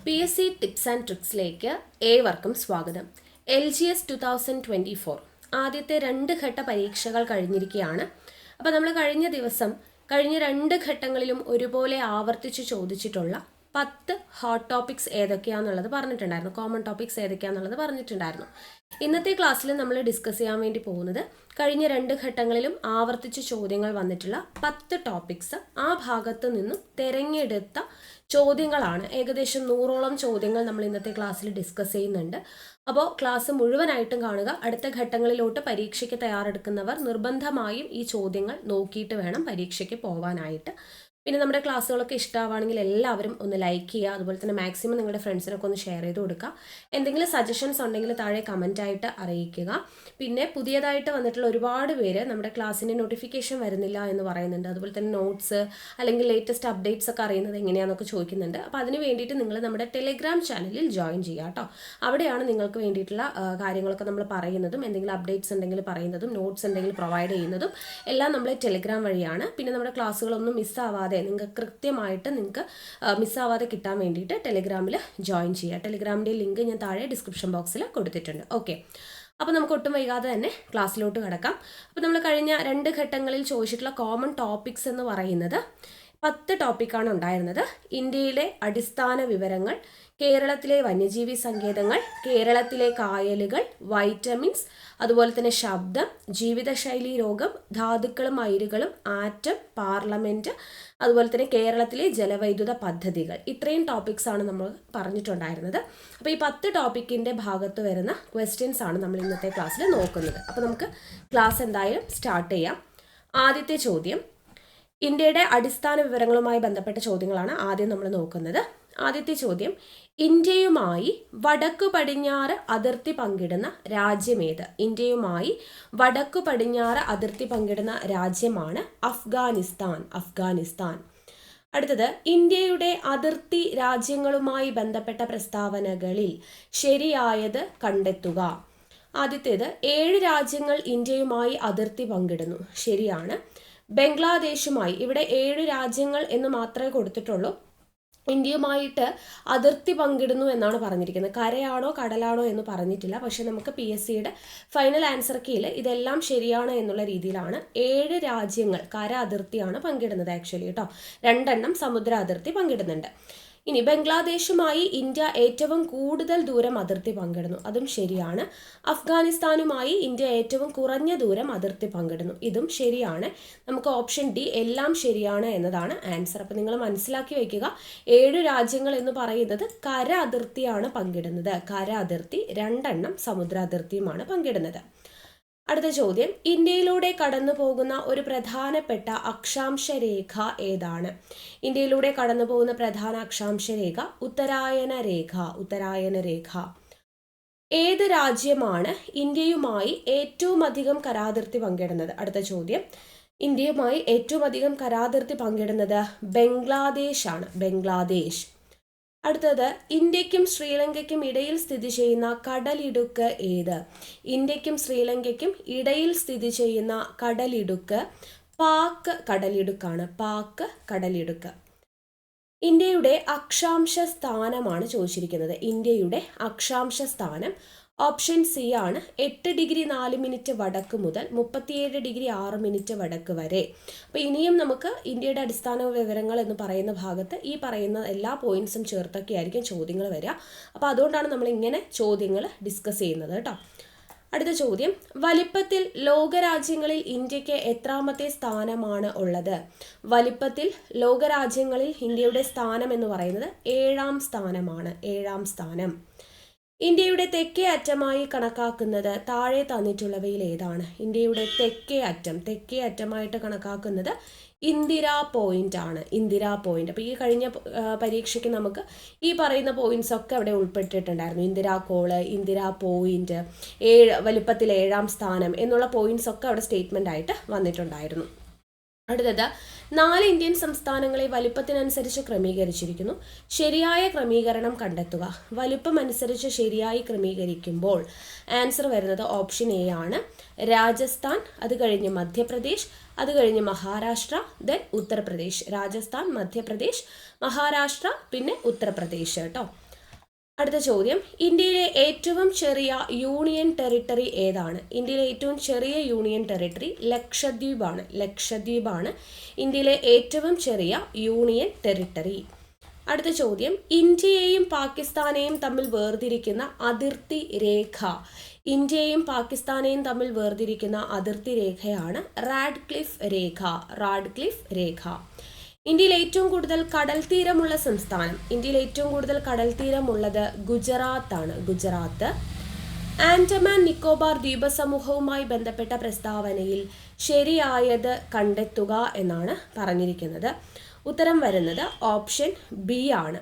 PSC tips and ട്രിക്സിലേക്ക് ഏവർക്കും സ്വാഗതം. LGS 2024 ആദ്യത്തെ 2 ഘട്ട പരീക്ഷകൾ കഴിഞ്ഞിരിക്കുകയാണ്. അപ്പോൾ നമ്മൾ കഴിഞ്ഞ 2 ഘട്ടങ്ങളിലും ഒരുപോലെ ആവർത്തിച്ച് ചോദിച്ചിട്ടുള്ള 10 ഹോട്ട് ടോപ്പിക്സ് ഏതൊക്കെയാണെന്നുള്ളത് പറഞ്ഞിട്ടുണ്ടായിരുന്നു. കോമൺ ടോപ്പിക്സ് ഏതൊക്കെയാണെന്നുള്ളത് പറഞ്ഞിട്ടുണ്ടായിരുന്നു. ഇന്നത്തെ ക്ലാസ്സിൽ നമ്മൾ ഡിസ്കസ് ചെയ്യാൻ വേണ്ടി പോകുന്നത് കഴിഞ്ഞ 2 ഘട്ടങ്ങളിലും ആവർത്തിച്ച് ചോദ്യങ്ങൾ വന്നിട്ടുള്ള 10 ടോപ്പിക്സ് ആ ഭാഗത്ത് നിന്നും തിരഞ്ഞെടുത്ത ചോദ്യങ്ങളാണ്. ഏകദേശം 100ഓളം ചോദ്യങ്ങൾ നമ്മൾ ഇന്നത്തെ ക്ലാസ്സിൽ ഡിസ്കസ് ചെയ്യുന്നുണ്ട്. അപ്പോൾ ക്ലാസ് മുഴുവനായിട്ടും കാണുക. അടുത്ത ഘട്ടങ്ങളിലോട്ട് പരീക്ഷയ്ക്ക് തയ്യാറെടുക്കുന്നവർ നിർബന്ധമായും ഈ ചോദ്യങ്ങൾ നോക്കിയിട്ട് വേണം പരീക്ഷയ്ക്ക് പോകാനായിട്ട്. പിന്നെ നമ്മുടെ ക്ലാസ്സുകളൊക്കെ ഇഷ്ടമാണെങ്കിൽ എല്ലാവരും ഒന്ന് ലൈക്ക് ചെയ്യുക. അതുപോലെ തന്നെ മാക്സിമം നിങ്ങളുടെ ഫ്രണ്ട്സിനൊക്കെ ഒന്ന് ഷെയർ ചെയ്ത് കൊടുക്കുക. എന്തെങ്കിലും സജഷൻസ് ഉണ്ടെങ്കിൽ താഴെ കമൻറ്റായിട്ട് അറിയിക്കുക. പിന്നെ പുതിയതായിട്ട് വന്നിട്ടുള്ള ഒരുപാട് പേര് നമ്മുടെ ക്ലാസ്സിൻ്റെ നോട്ടിഫിക്കേഷൻ വരുന്നില്ല എന്ന് പറയുന്നുണ്ട്. അതുപോലെ തന്നെ നോട്ട്സ് അല്ലെങ്കിൽ ലേറ്റസ്റ്റ് അപ്ഡേറ്റ്സ് ഒക്കെ അറിയുന്നത് എങ്ങനെയാണെന്നൊക്കെ ചോദിക്കുന്നുണ്ട്. അപ്പോൾ അതിന് വേണ്ടിയിട്ട് നിങ്ങൾ നമ്മുടെ ടെലിഗ്രാം ചാനലിൽ ജോയിൻ ചെയ്യുക കേട്ടോ. അവിടെയാണ് നിങ്ങൾക്ക് വേണ്ടിയിട്ടുള്ള കാര്യങ്ങളൊക്കെ നമ്മൾ പറയുന്നതും എന്തെങ്കിലും അപ്ഡേറ്റ്സ് ഉണ്ടെങ്കിൽ പറയുന്നതും നോട്ട്സ് എന്തെങ്കിലും പ്രൊവൈഡ് ചെയ്യുന്നതും എല്ലാം നമ്മൾ ടെലിഗ്രാം വഴിയാണ്. പിന്നെ നമ്മുടെ ക്ലാസ്സുകളൊന്നും മിസ്സാവാതെ നിങ്ങൾക്ക് കൃത്യമായിട്ട് മിസ്സാവാതെ കിട്ടാൻ വേണ്ടിയിട്ട് ടെലിഗ്രാമിൽ ജോയിൻ ചെയ്യുക. ടെലിഗ്രാമിൻ്റെ ലിങ്ക് ഞാൻ താഴെ ഡിസ്ക്രിപ്ഷൻ ബോക്സിൽ കൊടുത്തിട്ടുണ്ട്. ഓക്കെ, അപ്പോൾ നമുക്ക് ഒട്ടും വൈകാതെ തന്നെ ക്ലാസ്സിലോട്ട് കിടക്കാം. അപ്പോൾ നമ്മൾ കഴിഞ്ഞ 2 ഘട്ടങ്ങളിൽ ചോദിച്ചിട്ടുള്ള കോമൺ ടോപ്പിക്സ് എന്ന് പറയുന്നത് 10 ടോപ്പിക്കാണ് ഉണ്ടായിരുന്നത്. ഇന്ത്യയിലെ അടിസ്ഥാന വിവരങ്ങൾ, കേരളത്തിലെ വന്യജീവി സങ്കേതങ്ങൾ, കേരളത്തിലെ കായലുകൾ, വൈറ്റമിൻസ്, അതുപോലെ തന്നെ ശബ്ദം, ജീവിതശൈലി രോഗം, ധാതുക്കളും അയിരുകളും, ആറ്റം, പാർലമെൻറ്റ്, അതുപോലെ തന്നെ കേരളത്തിലെ ജലവൈദ്യുത പദ്ധതികൾ. ഇത്രയും ടോപ്പിക്സ് ആണ് നമ്മൾ പറഞ്ഞിട്ടുണ്ടായിരുന്നത്. അപ്പോൾ ഈ 10 ടോപ്പിക്കിൻ്റെ ഭാഗത്ത് വരുന്ന ക്വസ്റ്റ്യൻസ് ആണ് നമ്മൾ ഇന്നത്തെ ക്ലാസ്സിൽ നോക്കുന്നത്. അപ്പോൾ നമുക്ക് ക്ലാസ് എന്തായാലും സ്റ്റാർട്ട് ചെയ്യാം. ആദ്യത്തെ ചോദ്യം ഇന്ത്യയുടെ അടിസ്ഥാന വിവരങ്ങളുമായി ബന്ധപ്പെട്ട ചോദ്യങ്ങളാണ് ആദ്യം നമ്മൾ നോക്കുന്നത്. ആദ്യത്തെ ചോദ്യം, ഇന്ത്യയുമായി വടക്കു പടിഞ്ഞാറ് അതിർത്തി പങ്കിടുന്ന രാജ്യമേത്? ഇന്ത്യയുമായി വടക്കു പടിഞ്ഞാറ് അതിർത്തി പങ്കിടുന്ന രാജ്യമാണ് അഫ്ഗാനിസ്ഥാൻ. അടുത്തത്, ഇന്ത്യയുടെ അതിർത്തി രാജ്യങ്ങളുമായി ബന്ധപ്പെട്ട പ്രസ്താവനകളിൽ ശരിയായത് കണ്ടെത്തുക. ആദ്യത്തേത്, 7 രാജ്യങ്ങൾ ഇന്ത്യയുമായി അതിർത്തി പങ്കിടുന്നു. ശരിയാണ്. ബംഗ്ലാദേശുമായി, ഇവിടെ 7 രാജ്യങ്ങൾ എന്ന് മാത്രമേ കൊടുത്തിട്ടുള്ളൂ. ഇന്ത്യയുമായിട്ട് അതിർത്തി പങ്കിടുന്നു എന്നാണ് പറഞ്ഞിരിക്കുന്നത്. കരയാണോ കടലാണോ എന്ന് പറഞ്ഞിട്ടില്ല. പക്ഷെ നമുക്ക് PSCയുടെ ഫൈനൽ ആൻസർ കീയിൽ ഇതെല്ലാം ശരിയാണ് എന്നുള്ള രീതിയിലാണ് 7 രാജ്യങ്ങൾ കര അതിർത്തിയാണ് പങ്കിടുന്നത് ആക്ച്വലി കേട്ടോ. 2 എണ്ണം സമുദ്ര അതിർത്തി പങ്കിടുന്നുണ്ട്. ഇനി ബംഗ്ലാദേശുമായി ഇന്ത്യ ഏറ്റവും കൂടുതൽ ദൂരം അതിർത്തി പങ്കിടുന്നു. അതും ശരിയാണ്. അഫ്ഗാനിസ്ഥാനുമായി ഇന്ത്യ ഏറ്റവും കുറഞ്ഞ ദൂരം അതിർത്തി പങ്കിടുന്നു. ഇതും ശരിയാണ്. നമുക്ക് ഓപ്ഷൻ ഡി എല്ലാം ശരിയാണ് എന്നതാണ് ആൻസർ. അപ്പോൾ നിങ്ങൾ മനസ്സിലാക്കി വയ്ക്കുക, 7 രാജ്യങ്ങൾ എന്ന് പറയുന്നത് കര അതിർത്തിയാണ് പങ്കിടുന്നത്. കര അതിർത്തി, 2 എണ്ണം സമുദ്ര അതിർത്തിയുമാണ് പങ്കിടുന്നത്. അടുത്ത ചോദ്യം, ഇന്ത്യയിലൂടെ കടന്നു പോകുന്ന ഒരു പ്രധാനപ്പെട്ട അക്ഷാംശ രേഖ ഏതാണ്? ഇന്ത്യയിലൂടെ കടന്നു പോകുന്ന പ്രധാന അക്ഷാംശ രേഖ ഉത്തരായന രേഖ. ഏത് രാജ്യമാണ് ഇന്ത്യയുമായി ഏറ്റവും അധികം കരാതിർത്തി പങ്കിടുന്നത്? അടുത്ത ചോദ്യം, ഇന്ത്യയുമായി ഏറ്റവും അധികം കരാതിർത്തി പങ്കിടുന്നത് ബംഗ്ലാദേശ്. അടുത്തത്, ഇന്ത്യക്കും ശ്രീലങ്കയ്ക്കും ഇടയിൽ സ്ഥിതി ചെയ്യുന്ന കടലിടുക്ക് ഏത്? ഇന്ത്യക്കും ശ്രീലങ്കയ്ക്കും ഇടയിൽ സ്ഥിതി ചെയ്യുന്ന കടലിടുക്ക് പാക് കടലിടുക്ക്. ഇന്ത്യയുടെ അക്ഷാംശ സ്ഥാനമാണ് ചോദിച്ചിരിക്കുന്നത്. ഇന്ത്യയുടെ അക്ഷാംശ സ്ഥാനം ഓപ്ഷൻ സി ആണ്. 8 ഡിഗ്രി 4 മിനിറ്റ് വടക്ക് മുതൽ 37 ഡിഗ്രി 6 മിനിറ്റ് വടക്ക് വരെ. അപ്പോൾ ഇനിയും നമുക്ക് ഇന്ത്യയുടെ അടിസ്ഥാന വിവരങ്ങൾ എന്ന് പറയുന്ന ഭാഗത്ത് ഈ പറയുന്ന എല്ലാ പോയിന്റ്സും ചേർത്തൊക്കെ ആയിരിക്കും ചോദ്യങ്ങൾ വരിക. അപ്പോൾ അതുകൊണ്ടാണ് നമ്മൾ ഇങ്ങനെ ചോദ്യങ്ങൾ ഡിസ്കസ് ചെയ്യുന്നത് കേട്ടോ. അടുത്ത ചോദ്യം, വലിപ്പത്തിൽ ലോകരാജ്യങ്ങളിൽ ഇന്ത്യക്ക് എത്രാമത്തെ സ്ഥാനമാണ് ഉള്ളത്? വലിപ്പത്തിൽ ലോകരാജ്യങ്ങളിൽ ഇന്ത്യയുടെ സ്ഥാനം എന്ന് പറയുന്നത് 7ാം സ്ഥാനമാണ്. 7ാം സ്ഥാനം. ഇന്ത്യയുടെ തെക്കേ അറ്റമായി കണക്കാക്കുന്നത് താഴെ തന്നിട്ടുള്ളവയിൽ ഏതാണ്? ഇന്ത്യയുടെ തെക്കേ അറ്റമായിട്ട് കണക്കാക്കുന്നത് ഇന്ദിരാ പോയിന്റ് ആണ്. അപ്പോൾ ഈ കഴിഞ്ഞ പരീക്ഷയ്ക്ക് നമുക്ക് ഈ പറയുന്ന പോയിന്റ്സ് ഒക്കെ അവിടെ ഉൾപ്പെട്ടിട്ടുണ്ടായിരുന്നു. ഇന്ദിരാ കോള്, ഇന്ദിരാ പോയിന്റ്, വലിപ്പത്തിൽ 7ാം സ്ഥാനം എന്നുള്ള പോയിന്റ്സ് ഒക്കെ അവിടെ സ്റ്റേറ്റ്മെന്റ് ആയിട്ട് വന്നിട്ടുണ്ടായിരുന്നു. അടുത്തത്, 4 ഇന്ത്യൻ സംസ്ഥാനങ്ങളെ വലിപ്പത്തിനനുസരിച്ച് ക്രമീകരിച്ചിരിക്കുന്നു. ശരിയായ ക്രമീകരണം കണ്ടെത്തുക. വലിപ്പം അനുസരിച്ച് ശരിയായി ക്രമീകരിക്കുമ്പോൾ ആൻസർ വരുന്നത് ഓപ്ഷൻ എ ആണ്. രാജസ്ഥാൻ, അത് കഴിഞ്ഞ് മധ്യപ്രദേശ്, അത് കഴിഞ്ഞ് മഹാരാഷ്ട്ര, ദെൻ ഉത്തർപ്രദേശ്. രാജസ്ഥാൻ, മധ്യപ്രദേശ്, മഹാരാഷ്ട്ര, പിന്നെ ഉത്തർപ്രദേശ് കേട്ടോ. അടുത്ത ചോദ്യം, ഇന്ത്യയിലെ ഏറ്റവും ചെറിയ യൂണിയൻ ടെറിട്ടറി ഏതാണ്? ഇന്ത്യയിലെ ഏറ്റവും ചെറിയ യൂണിയൻ ടെറിട്ടറി ലക്ഷദ്വീപാണ്. ലക്ഷദ്വീപാണ് ഇന്ത്യയിലെ ഏറ്റവും ചെറിയ യൂണിയൻ ടെറിട്ടറി. അടുത്ത ചോദ്യം, ഇന്ത്യയെയും പാകിസ്ഥാനെയും തമ്മിൽ വേർതിരിക്കുന്ന അതിർത്തി രേഖ. ഇന്ത്യയെയും പാകിസ്ഥാനെയും തമ്മിൽ വേർതിരിക്കുന്ന അതിർത്തി രേഖയാണ് റാഡ്ക്ലിഫ് രേഖ. റാഡ്ക്ലിഫ് രേഖ. ഇന്ത്യയിൽ ഏറ്റവും കൂടുതൽ കടൽ തീരമുള്ള സംസ്ഥാനം. ഇന്ത്യയിൽ ഏറ്റവും കൂടുതൽ കടൽ തീരമുള്ളത് ഗുജറാത്ത് ആണ്. ഗുജറാത്ത്. ആൻഡമാൻ നിക്കോബാർ ദ്വീപസമൂഹവുമായി ബന്ധപ്പെട്ട പ്രസ്താവനയിൽ ശരിയായത് കണ്ടെത്തുക എന്നാണ് പറഞ്ഞിരിക്കുന്നത്. ഉത്തരം വരുന്നത് ഓപ്ഷൻ ബി ആണ്.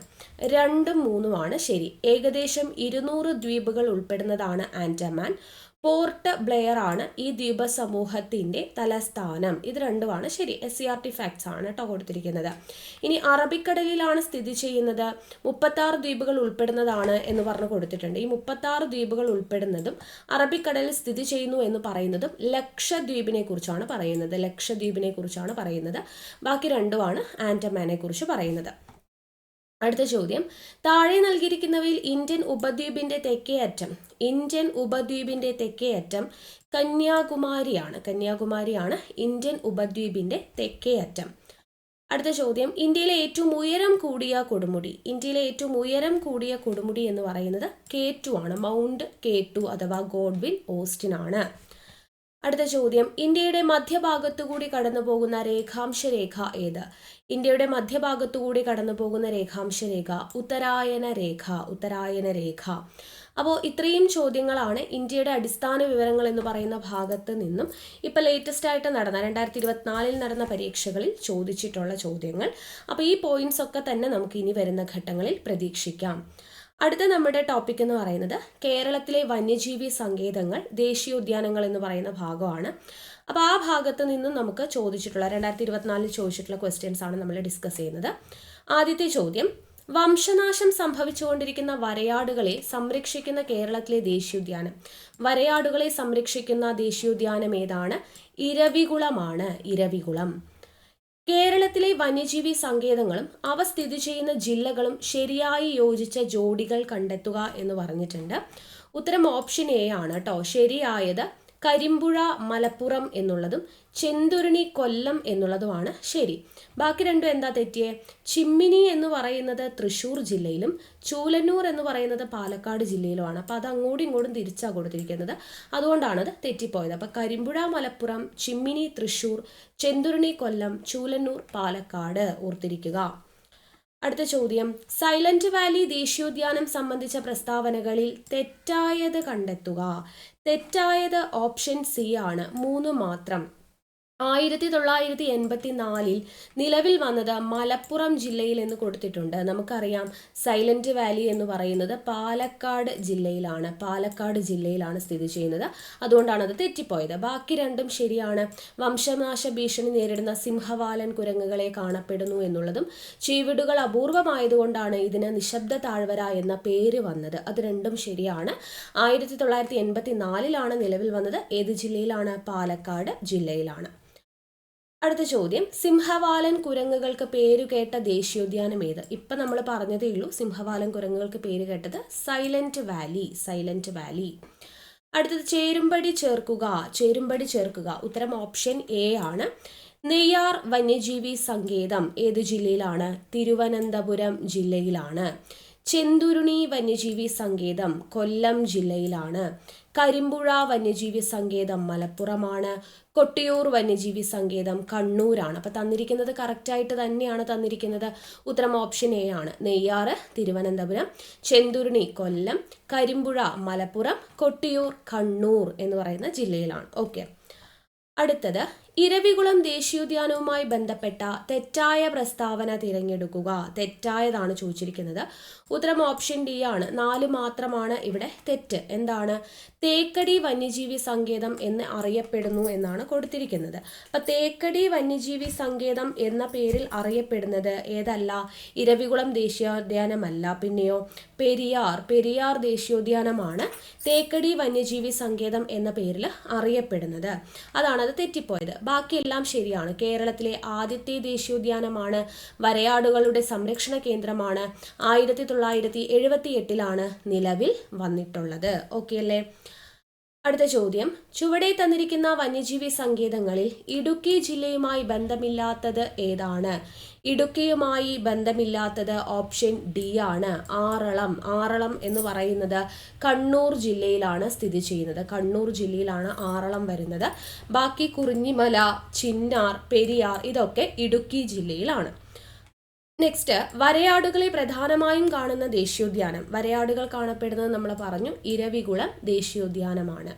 2ഉം 3ഉമാണ് ശരി. ഏകദേശം 200 ദ്വീപുകൾ ഉൾപ്പെടുന്നതാണ് ആൻഡമാൻ. പോർട്ട് ബ്ലെയർ ആണ് ഈ ദ്വീപ സമൂഹത്തിന്റെ തലസ്ഥാനം. ഇത് രണ്ടുമാണ് ശരി. SCERT ഫാക്ട്സ് ആണ് കേട്ടോ കൊടുത്തിരിക്കുന്നത്. ഇനി അറബിക്കടലിലാണ് സ്ഥിതി ചെയ്യുന്നത്. 36 ദ്വീപുകൾ ഉൾപ്പെടുന്നതാണ് എന്ന് പറഞ്ഞു കൊടുത്തിട്ടുണ്ട്. ഈ 36 ദ്വീപുകൾ ഉൾപ്പെടുന്നതും അറബിക്കടലിൽ സ്ഥിതി ചെയ്യുന്നു എന്ന് പറയുന്നതും ലക്ഷദ്വീപിനെ കുറിച്ചാണ് പറയുന്നത്. ലക്ഷദ്വീപിനെ കുറിച്ചാണ് പറയുന്നത്. ബാക്കി രണ്ടുമാണ് ആൻഡമാനെ കുറിച്ച് പറയുന്നത്. അടുത്ത ചോദ്യം, താഴെ നൽകിയിരിക്കുന്നവയിൽ ഇന്ത്യൻ ഉപദ്വീപിന്റെ തെക്കേ അറ്റം. ഇന്ത്യൻ ഉപദ്വീപിന്റെ തെക്കേ അറ്റം കന്യാകുമാരിയാണ്. കന്യാകുമാരിയാണ് ഇന്ത്യൻ ഉപദ്വീപിന്റെ തെക്കേ അറ്റം. അടുത്ത ചോദ്യം, ഇന്ത്യയിലെ ഏറ്റവും ഉയരം കൂടിയ കൊടുമുടി. ഇന്ത്യയിലെ ഏറ്റവും ഉയരം കൂടിയ കൊടുമുടി എന്ന് പറയുന്നത് K2 ആണ്. മൗണ്ട് K2 അഥവാ ഗോഡ്വിൻ ഓസ്റ്റിൻ ആണ്. അടുത്ത ചോദ്യം, ഇന്ത്യയുടെ മധ്യഭാഗത്തുകൂടി കടന്നു പോകുന്ന രേഖാംശ രേഖ ഏത്? ഇന്ത്യയുടെ മധ്യഭാഗത്തുകൂടി കടന്നു പോകുന്ന രേഖാംശ രേഖ ഉത്തരായന രേഖ. ഉത്തരായന രേഖ. അപ്പോൾ ഇത്രയും ചോദ്യങ്ങളാണ് ഇന്ത്യയുടെ അടിസ്ഥാന വിവരങ്ങൾ എന്ന് പറയുന്ന ഭാഗത്ത് നിന്നും ഇപ്പോൾ ലേറ്റസ്റ്റ് ആയിട്ട് നടന്ന 2024 നടന്ന പരീക്ഷകളിൽ ചോദിച്ചിട്ടുള്ള ചോദ്യങ്ങൾ. അപ്പോൾ ഈ പോയിന്റ്സ് ഒക്കെ തന്നെ നമുക്ക് ഇനി വരുന്ന ഘട്ടങ്ങളിൽ പ്രതീക്ഷിക്കാം. അടുത്ത നമ്മുടെ ടോപ്പിക് എന്ന് പറയുന്നത് കേരളത്തിലെ വന്യജീവി സങ്കേതങ്ങൾ, ദേശീയോദ്യാനങ്ങൾ എന്ന് പറയുന്ന ഭാഗമാണ്. അപ്പോൾ ആ ഭാഗത്ത് നിന്നും നമുക്ക് ചോദിച്ചിട്ടുള്ള 2024 ചോദിച്ചിട്ടുള്ള ക്വസ്റ്റ്യൻസ് ആണ് നമ്മൾ ഡിസ്കസ് ചെയ്യുന്നത്. ആദ്യത്തെ ചോദ്യം, വംശനാശം സംഭവിച്ചുകൊണ്ടിരിക്കുന്ന വരയാടുകളെ സംരക്ഷിക്കുന്ന കേരളത്തിലെ ദേശീയോദ്യാനം. വരയാടുകളെ സംരക്ഷിക്കുന്ന ദേശീയോദ്യാനം ഏതാണ്? ഇരവികുളമാണ്. ഇരവികുളം. കേരളത്തിലെ വന്യജീവി സങ്കേതങ്ങളും അവ സ്ഥിതി ചെയ്യുന്ന ജില്ലകളും ശരിയായി യോജിച്ച ജോഡികൾ കണ്ടെത്തുക എന്ന് പറഞ്ഞിട്ടുണ്ട്. ഉത്തരം ഓപ്ഷൻ എ ആണ് കേട്ടോ. ശരിയായത് കരിമ്പുഴ മലപ്പുറം എന്നുള്ളതും ചെന്തുരുണി കൊല്ലം എന്നുള്ളതുമാണ് ശരി. ബാക്കി രണ്ടും എന്താ തെറ്റിയേ? ചിമ്മിനി എന്ന് പറയുന്നത് തൃശ്ശൂർ ജില്ലയിലും ചൂലന്നൂർ എന്ന് പറയുന്നത് പാലക്കാട് ജില്ലയിലുമാണ്. അപ്പോൾ അത് അങ്ങോട്ടും ഇങ്ങോട്ടും തിരിച്ചാണ് കൊടുത്തിരിക്കുന്നത്. അതുകൊണ്ടാണത് തെറ്റിപ്പോയത്. അപ്പോൾ കരിമ്പുഴ മലപ്പുറം, ചിമ്മിനി തൃശ്ശൂർ, ചെന്തുരുണി കൊല്ലം, ചൂലന്നൂർ പാലക്കാട് ഓർത്തിരിക്കുക. അടുത്ത ചോദ്യം, സൈലന്റ് വാലി ദേശീയോദ്യാനം സംബന്ധിച്ച പ്രസ്താവനകളിൽ തെറ്റായത് കണ്ടെത്തുക. തെറ്റായത് ഓപ്ഷൻ സി ആണ്. 3 മാത്രം. 1984 നിലവിൽ വന്നത് മലപ്പുറം ജില്ലയിൽ എന്ന് കൊടുത്തിട്ടുണ്ട്. നമുക്കറിയാം സൈലന്റ് വാലി എന്ന് പറയുന്നത് പാലക്കാട് ജില്ലയിലാണ്. പാലക്കാട് ജില്ലയിലാണ് സ്ഥിതി ചെയ്യുന്നത്. അതുകൊണ്ടാണ് അത് തെറ്റിപ്പോയത്. ബാക്കി രണ്ടും ശരിയാണ്. വംശനാശ ഭീഷണി നേരിടുന്ന സിംഹവാലൻ കുരങ്ങുകളെ കാണപ്പെടുന്നു എന്നുള്ളതും ചീവിടുകൾ അപൂർവമായതുകൊണ്ടാണ് ഇതിന് നിശബ്ദ താഴ്വര എന്ന പേര് വന്നത്. അത് രണ്ടും ശരിയാണ്. 1984 നിലവിൽ വന്നത്. ഏത് ജില്ലയിലാണ്? പാലക്കാട് ജില്ലയിലാണ്. അടുത്ത ചോദ്യം, സിംഹവാലൻ കുരങ്ങുകൾക്ക് പേരുകേട്ട ദേശീയോദ്യാനം ഏത്? ഇപ്പം നമ്മൾ പറഞ്ഞതേ ഉള്ളൂ. സിംഹവാലൻ കുരങ്ങുകൾക്ക് പേര് കേട്ടത് സൈലന്റ് വാലി. Silent Valley. അടുത്തത് ചേരുംപടി ചേർക്കുക. ചേരുംപടി ചേർക്കുക. ഉത്തരം ഓപ്ഷൻ എ ആണ്. നെയ്യാർ വന്യജീവി സങ്കേതം ഏത് ജില്ലയിലാണ്? തിരുവനന്തപുരം ജില്ലയിലാണ്. ചെന്തുരുണി വന്യജീവി സങ്കേതം കൊല്ലം ജില്ലയിലാണ്. കരിമ്പുഴ വന്യജീവി സങ്കേതം മലപ്പുറമാണ്. കൊട്ടിയൂർ വന്യജീവി സങ്കേതം കണ്ണൂരാണ്. അപ്പോൾ തന്നിരിക്കുന്നത് കറക്റ്റായിട്ട് തന്നെയാണ് തന്നിരിക്കുന്നത്. ഉത്തരം ഓപ്ഷൻ എ ആണ്. നെയ്യാറ് തിരുവനന്തപുരം, ചെന്തുരുണി കൊല്ലം, കരിമ്പുഴ മലപ്പുറം, കൊട്ടിയൂർ കണ്ണൂർ എന്ന് പറയുന്ന ജില്ലയിലാണ്. ഓക്കെ. അടുത്തത്, ഇരവികുളം ദേശീയോദ്യാനവുമായി ബന്ധപ്പെട്ട തെറ്റായ പ്രസ്താവന തിരഞ്ഞെടുക്കുക. തെറ്റായതാണ് ചോദിച്ചിരിക്കുന്നത്. ഉത്തരം ഓപ്ഷൻ ഡി ആണ്. 4 മാത്രമാണ് ഇവിടെ തെറ്റ്. എന്താണ്? തേക്കടി വന്യജീവി സങ്കേതം എന്ന് അറിയപ്പെടുന്നു എന്നാണ് കൊടുത്തിരിക്കുന്നത്. അപ്പം തേക്കടി വന്യജീവി സങ്കേതം എന്ന പേരിൽ അറിയപ്പെടുന്നത് ഏതല്ല? ഇരവികുളം ദേശീയോദ്യാനമല്ല. പിന്നെയോ പെരിയാർ ദേശീയോദ്യാനമാണ് തേക്കടി വന്യജീവി സങ്കേതം എന്ന പേരിൽ അറിയപ്പെടുന്നത്. അതാണത് തെറ്റിപ്പോയത്. ബാക്കിയെല്ലാം ശരിയാണ്. കേരളത്തിലെ ആദ്യത്തെ ദേശീയോദ്യാനമാണ്. വരയാടുകളുടെ സംരക്ഷണ കേന്ദ്രമാണ്. 1978 നിലവിൽ വന്നിട്ടുള്ളത്. ഓക്കെ അല്ലേ? അടുത്ത ചോദ്യം, ചുവടെ തന്നിരിക്കുന്ന വന്യജീവി സങ്കേതങ്ങളിൽ ഇടുക്കി ജില്ലയുമായി ബന്ധമില്ലാത്തത് ഏതാണ്? ഇടുക്കിയുമായി ബന്ധമില്ലാത്തത് ഓപ്ഷൻ ഡി ആണ്, ആറളം. ആറളം എന്ന് പറയുന്നത് കണ്ണൂർ ജില്ലയിലാണ് സ്ഥിതി ചെയ്യുന്നത്. കണ്ണൂർ ജില്ലയിലാണ് ആറളം വരുന്നത്. ബാക്കി കുറിഞ്ഞിമല, ചിന്നാർ, പെരിയാർ ഇതൊക്കെ ഇടുക്കി ജില്ലയിലാണ്. നെക്സ്റ്റ്, വരയാടുകളെ പ്രധാനമായും കാണുന്ന ദേശീയോദ്യാനം. വരയാടുകൾ കാണപ്പെടുന്നത് നമ്മൾ പറഞ്ഞു ഇരവികുളം ദേശീയോദ്യാനമാണ്.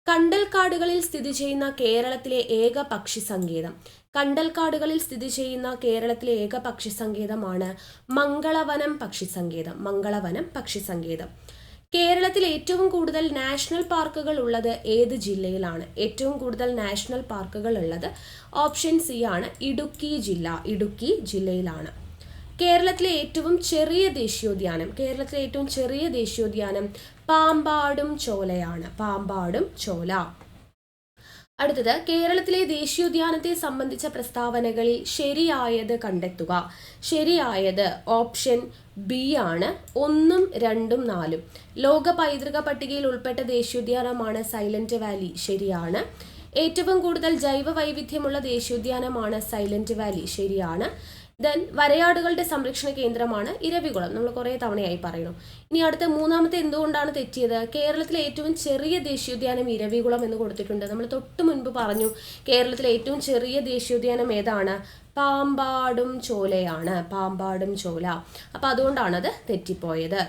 കണ്ടൽക്കാടുകളിൽ സ്ഥിതി ചെയ്യുന്ന കേരളത്തിലെ ഏക പക്ഷി സങ്കേതം. കണ്ടൽക്കാടുകളിൽ സ്ഥിതി ചെയ്യുന്ന കേരളത്തിലെ ഏക പക്ഷി സങ്കേതമാണ് മംഗളവനം പക്ഷി സങ്കേതം. മംഗളവനം പക്ഷി സങ്കേതം. കേരളത്തിൽ ഏറ്റവും കൂടുതൽ നാഷണൽ പാർക്കുകൾ ഉള്ളത് ഏത് ജില്ലയിലാണ്? ഏറ്റവും കൂടുതൽ നാഷണൽ പാർക്കുകൾ ഉള്ളത് ഓപ്ഷൻ സി ആണ്, ഇടുക്കി ജില്ല. ഇടുക്കി ജില്ലയിലാണ്. കേരളത്തിലെ ഏറ്റവും ചെറിയ ദേശീയോദ്യാനം. കേരളത്തിലെ ഏറ്റവും ചെറിയ ദേശീയോദ്യാനം പാമ്പാടും ചോലയാണ്. പാമ്പാടും ചോല. അടുത്തത്, കേരളത്തിലെ ദേശീയോദ്യാനത്തെ സംബന്ധിച്ച പ്രസ്താവനകളിൽ ശരിയായത് കണ്ടെത്തുക. ശരിയായത് ഓപ്ഷൻ ബി ആണ്, 1, 2, 4. ലോക പൈതൃക പട്ടികയിൽ ഉൾപ്പെട്ട ദേശീയോദ്യാനമാണ് സൈലന്റ് വാലി. ശരിയാണ്. ഏറ്റവും കൂടുതൽ ജൈവ വൈവിധ്യമുള്ള ദേശീയോദ്യാനമാണ് സൈലന്റ് വാലി. ശരിയാണ്. ദെൻ വരയാടുകളുടെ സംരക്ഷണ കേന്ദ്രമാണ് ഇരവികുളം. നമ്മൾ കുറേ തവണയായി പറയുന്നു. ഇനി അടുത്ത മൂന്നാമത്തെ എന്തുകൊണ്ടാണ് തെറ്റിയത്? കേരളത്തിലെ ഏറ്റവും ചെറിയ ദേശീയോദ്യാനം ഇരവികുളം എന്ന് കൊടുത്തിട്ടുണ്ട്. നമ്മൾ തൊട്ട് മുൻപ് പറഞ്ഞു കേരളത്തിലെ ഏറ്റവും ചെറിയ ദേശീയോദ്യാനം ഏതാണ്? പാമ്പാടും ചോലയാണ്. പാമ്പാടും ചോല. അപ്പം അതുകൊണ്ടാണത് തെറ്റിപ്പോയത്.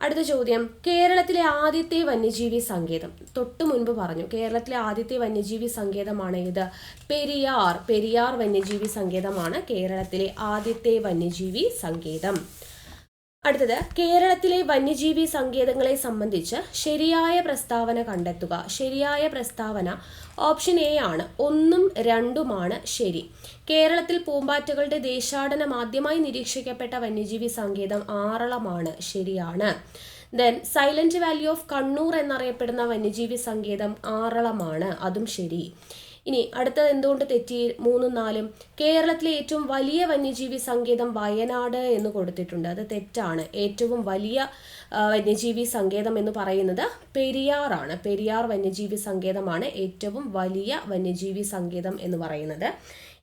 അടുത്ത ചോദ്യം, കേരളത്തിലെ ആദ്യത്തെ വന്യജീവി സങ്കേതം. തൊട്ടു മുൻപ് പറഞ്ഞു കേരളത്തിലെ ആദ്യത്തെ വന്യജീവി സങ്കേതമാണ് ഇത്, പെരിയാർ. പെരിയാർ വന്യജീവി സങ്കേതമാണ് കേരളത്തിലെ ആദ്യത്തെ വന്യജീവി സങ്കേതം. അടുത്തത്, കേരളത്തിലെ വന്യജീവി സങ്കേതങ്ങളെ സംബന്ധിച്ച് ശരിയായ പ്രസ്താവന കണ്ടെത്തുക. ശരിയായ പ്രസ്താവന ഓപ്ഷൻ എ ആണ്, 1, 2 ശരി. കേരളത്തിൽ പൂമ്പാറ്റകളുടെ ദേശാടനം ആദ്യമായി നിരീക്ഷിക്കപ്പെട്ട വന്യജീവി സങ്കേതം ആറളമാണ്. ശരിയാണ്. Then silent Valley of Kannur എന്നറിയപ്പെടുന്ന വന്യജീവി സങ്കേതം ആറളമാണ്. അതും ശരി. ഇനി അടുത്തത് എന്തുകൊണ്ട് തെറ്റി? 3, 4. കേരളത്തിലെ ഏറ്റവും വലിയ വന്യജീവി സങ്കേതം വയനാട് എന്ന് കൊടുത്തിട്ടുണ്ട്. അത് തെറ്റാണ്. ഏറ്റവും വലിയ വന്യജീവി സങ്കേതം എന്ന് പറയുന്നത് പെരിയാറാണ്. പെരിയാർ വന്യജീവി സങ്കേതമാണ് ഏറ്റവും വലിയ വന്യജീവി സങ്കേതം എന്ന് പറയുന്നത്.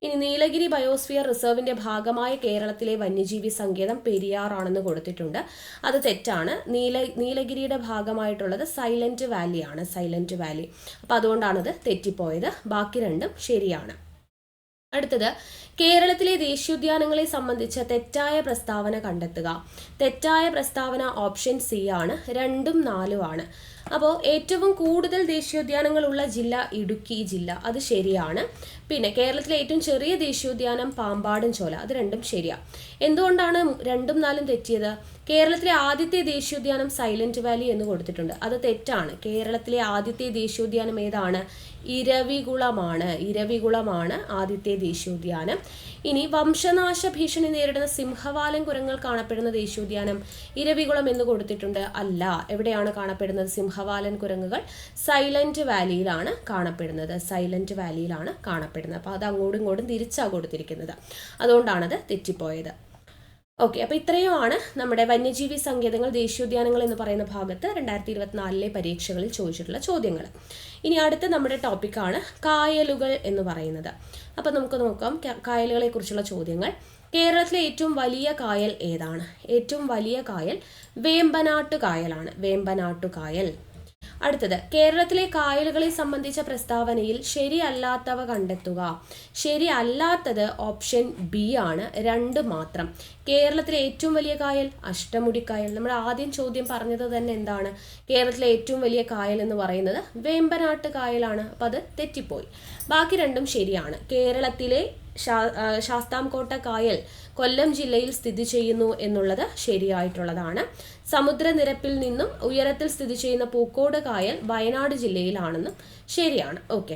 ഇനി നീലഗിരി ബയോസ്ഫിയർ റിസർവിന്റെ ഭാഗമായ കേരളത്തിലെ വന്യജീവി സങ്കേതം പെരിയാർ ആണെന്ന് കൊടുത്തിട്ടുണ്ട്. അത് തെറ്റാണ്. നീലഗിരിയുടെ ഭാഗമായിട്ടുള്ളത് സൈലന്റ് വാലി ആണ്. Silent Valley. അപ്പം അതുകൊണ്ടാണത് തെറ്റിപ്പോയത്. ബാക്കി രണ്ടും ശരിയാണ്. അടുത്തത്, കേരളത്തിലെ ദേശീയോദ്യാനങ്ങളെ സംബന്ധിച്ച തെറ്റായ പ്രസ്താവന കണ്ടെത്തുക. തെറ്റായ പ്രസ്താവന ഓപ്ഷൻ സി ആണ്, 2, 4. അപ്പോൾ ഏറ്റവും കൂടുതൽ ദേശീയോദ്യാനങ്ങളുള്ള ജില്ല ഇടുക്കി ജില്ല. അത് ശരിയാണ്. പിന്നെ കേരളത്തിലെ ഏറ്റവും ചെറിയ ദേശീയോദ്യാനം പാമ്പാടും ചോല. അത് രണ്ടും ശരിയാണ്. എന്തുകൊണ്ടാണ് 2, 4 തെറ്റിയത്? കേരളത്തിലെ ആദ്യത്തെ ദേശീയോദ്യാനം സൈലന്റ് വാലി എന്ന് കൊടുത്തിട്ടുണ്ട്. അത് തെറ്റാണ്. കേരളത്തിലെ ആദ്യത്തെ ദേശീയോദ്യാനം ഏതാണ്? ഇരവികുളമാണ്. ഇരവികുളമാണ് ആദ്യത്തെ ദേശീയോദ്യാനം. ഇനി വംശനാശ ഭീഷണി നേരിടുന്ന സിംഹവാലൻ കുരങ്ങൾ കാണപ്പെടുന്ന ദേശീയോദ്യാനം ഇരവികുളം എന്ന് കൊടുത്തിട്ടുണ്ട്. അല്ല. എവിടെയാണ് കാണപ്പെടുന്നത് സിംഹവാലൻ കുരങ്ങുകൾ? സൈലന്റ് വാലിയിലാണ് കാണപ്പെടുന്നത്. സൈലന്റ് വാലിയിലാണ് കാണപ്പെടുന്നത്. അപ്പോൾ അത് അങ്ങോട്ടും ഇങ്ങോട്ടും തിരിച്ചാണ് കൊടുത്തിരിക്കുന്നത്. അതുകൊണ്ടാണത് തെറ്റിപ്പോയത്. ഓക്കെ, അപ്പോൾ ഇത്രയുമാണ് നമ്മുടെ വന്യജീവി സങ്കേതങ്ങൾ, ദേശീയോദ്യാനങ്ങൾ എന്ന് പറയുന്ന ഭാഗത്ത് 2024 പരീക്ഷകളിൽ ചോദിച്ചിട്ടുള്ള ചോദ്യങ്ങൾ. ഇനി അടുത്ത നമ്മുടെ ടോപ്പിക്കാണ് കായലുകൾ എന്ന് പറയുന്നത്. അപ്പോൾ നമുക്ക് നോക്കാം കായലുകളെ കുറിച്ചുള്ള ചോദ്യങ്ങൾ. കേരളത്തിലെ ഏറ്റവും വലിയ കായൽ ഏതാണ്? ഏറ്റവും വലിയ കായൽ വേമ്പനാട്ടു കായലാണ്. വേമ്പനാട്ടു കായൽ. അടുത്തത്, കേരളത്തിലെ കായലുകളെ സംബന്ധിച്ച പ്രസ്താവനയിൽ ശരിയല്ലാത്തവ കണ്ടെത്തുക. ശരിയല്ലാത്തത് ഓപ്ഷൻ ബി ആണ്, 2 മാത്രം. കേരളത്തിലെ ഏറ്റവും വലിയ കായൽ അഷ്ടമുടിക്കായൽ. നമ്മൾ ആദ്യം ചോദ്യം പറഞ്ഞത് തന്നെ എന്താണ്? കേരളത്തിലെ ഏറ്റവും വലിയ കായൽ എന്ന് പറയുന്നത് വേമ്പനാട്ട് കായലാണ്. അപ്പം അത് തെറ്റിപ്പോയി. ബാക്കി രണ്ടും ശരിയാണ്. കേരളത്തിലെ ശാസ്താംകോട്ട കായൽ കൊല്ലം ജില്ലയിൽ സ്ഥിതി ചെയ്യുന്നു എന്നുള്ളത് ശരിയായിട്ടുള്ളതാണ്. സമുദ്രനിരപ്പിൽ നിന്നും ഉയരത്തിൽ സ്ഥിതി ചെയ്യുന്ന പൂക്കോട് കായൽ വയനാട് ജില്ലയിലാണെന്നും ശരിയാണ്. ഓക്കെ,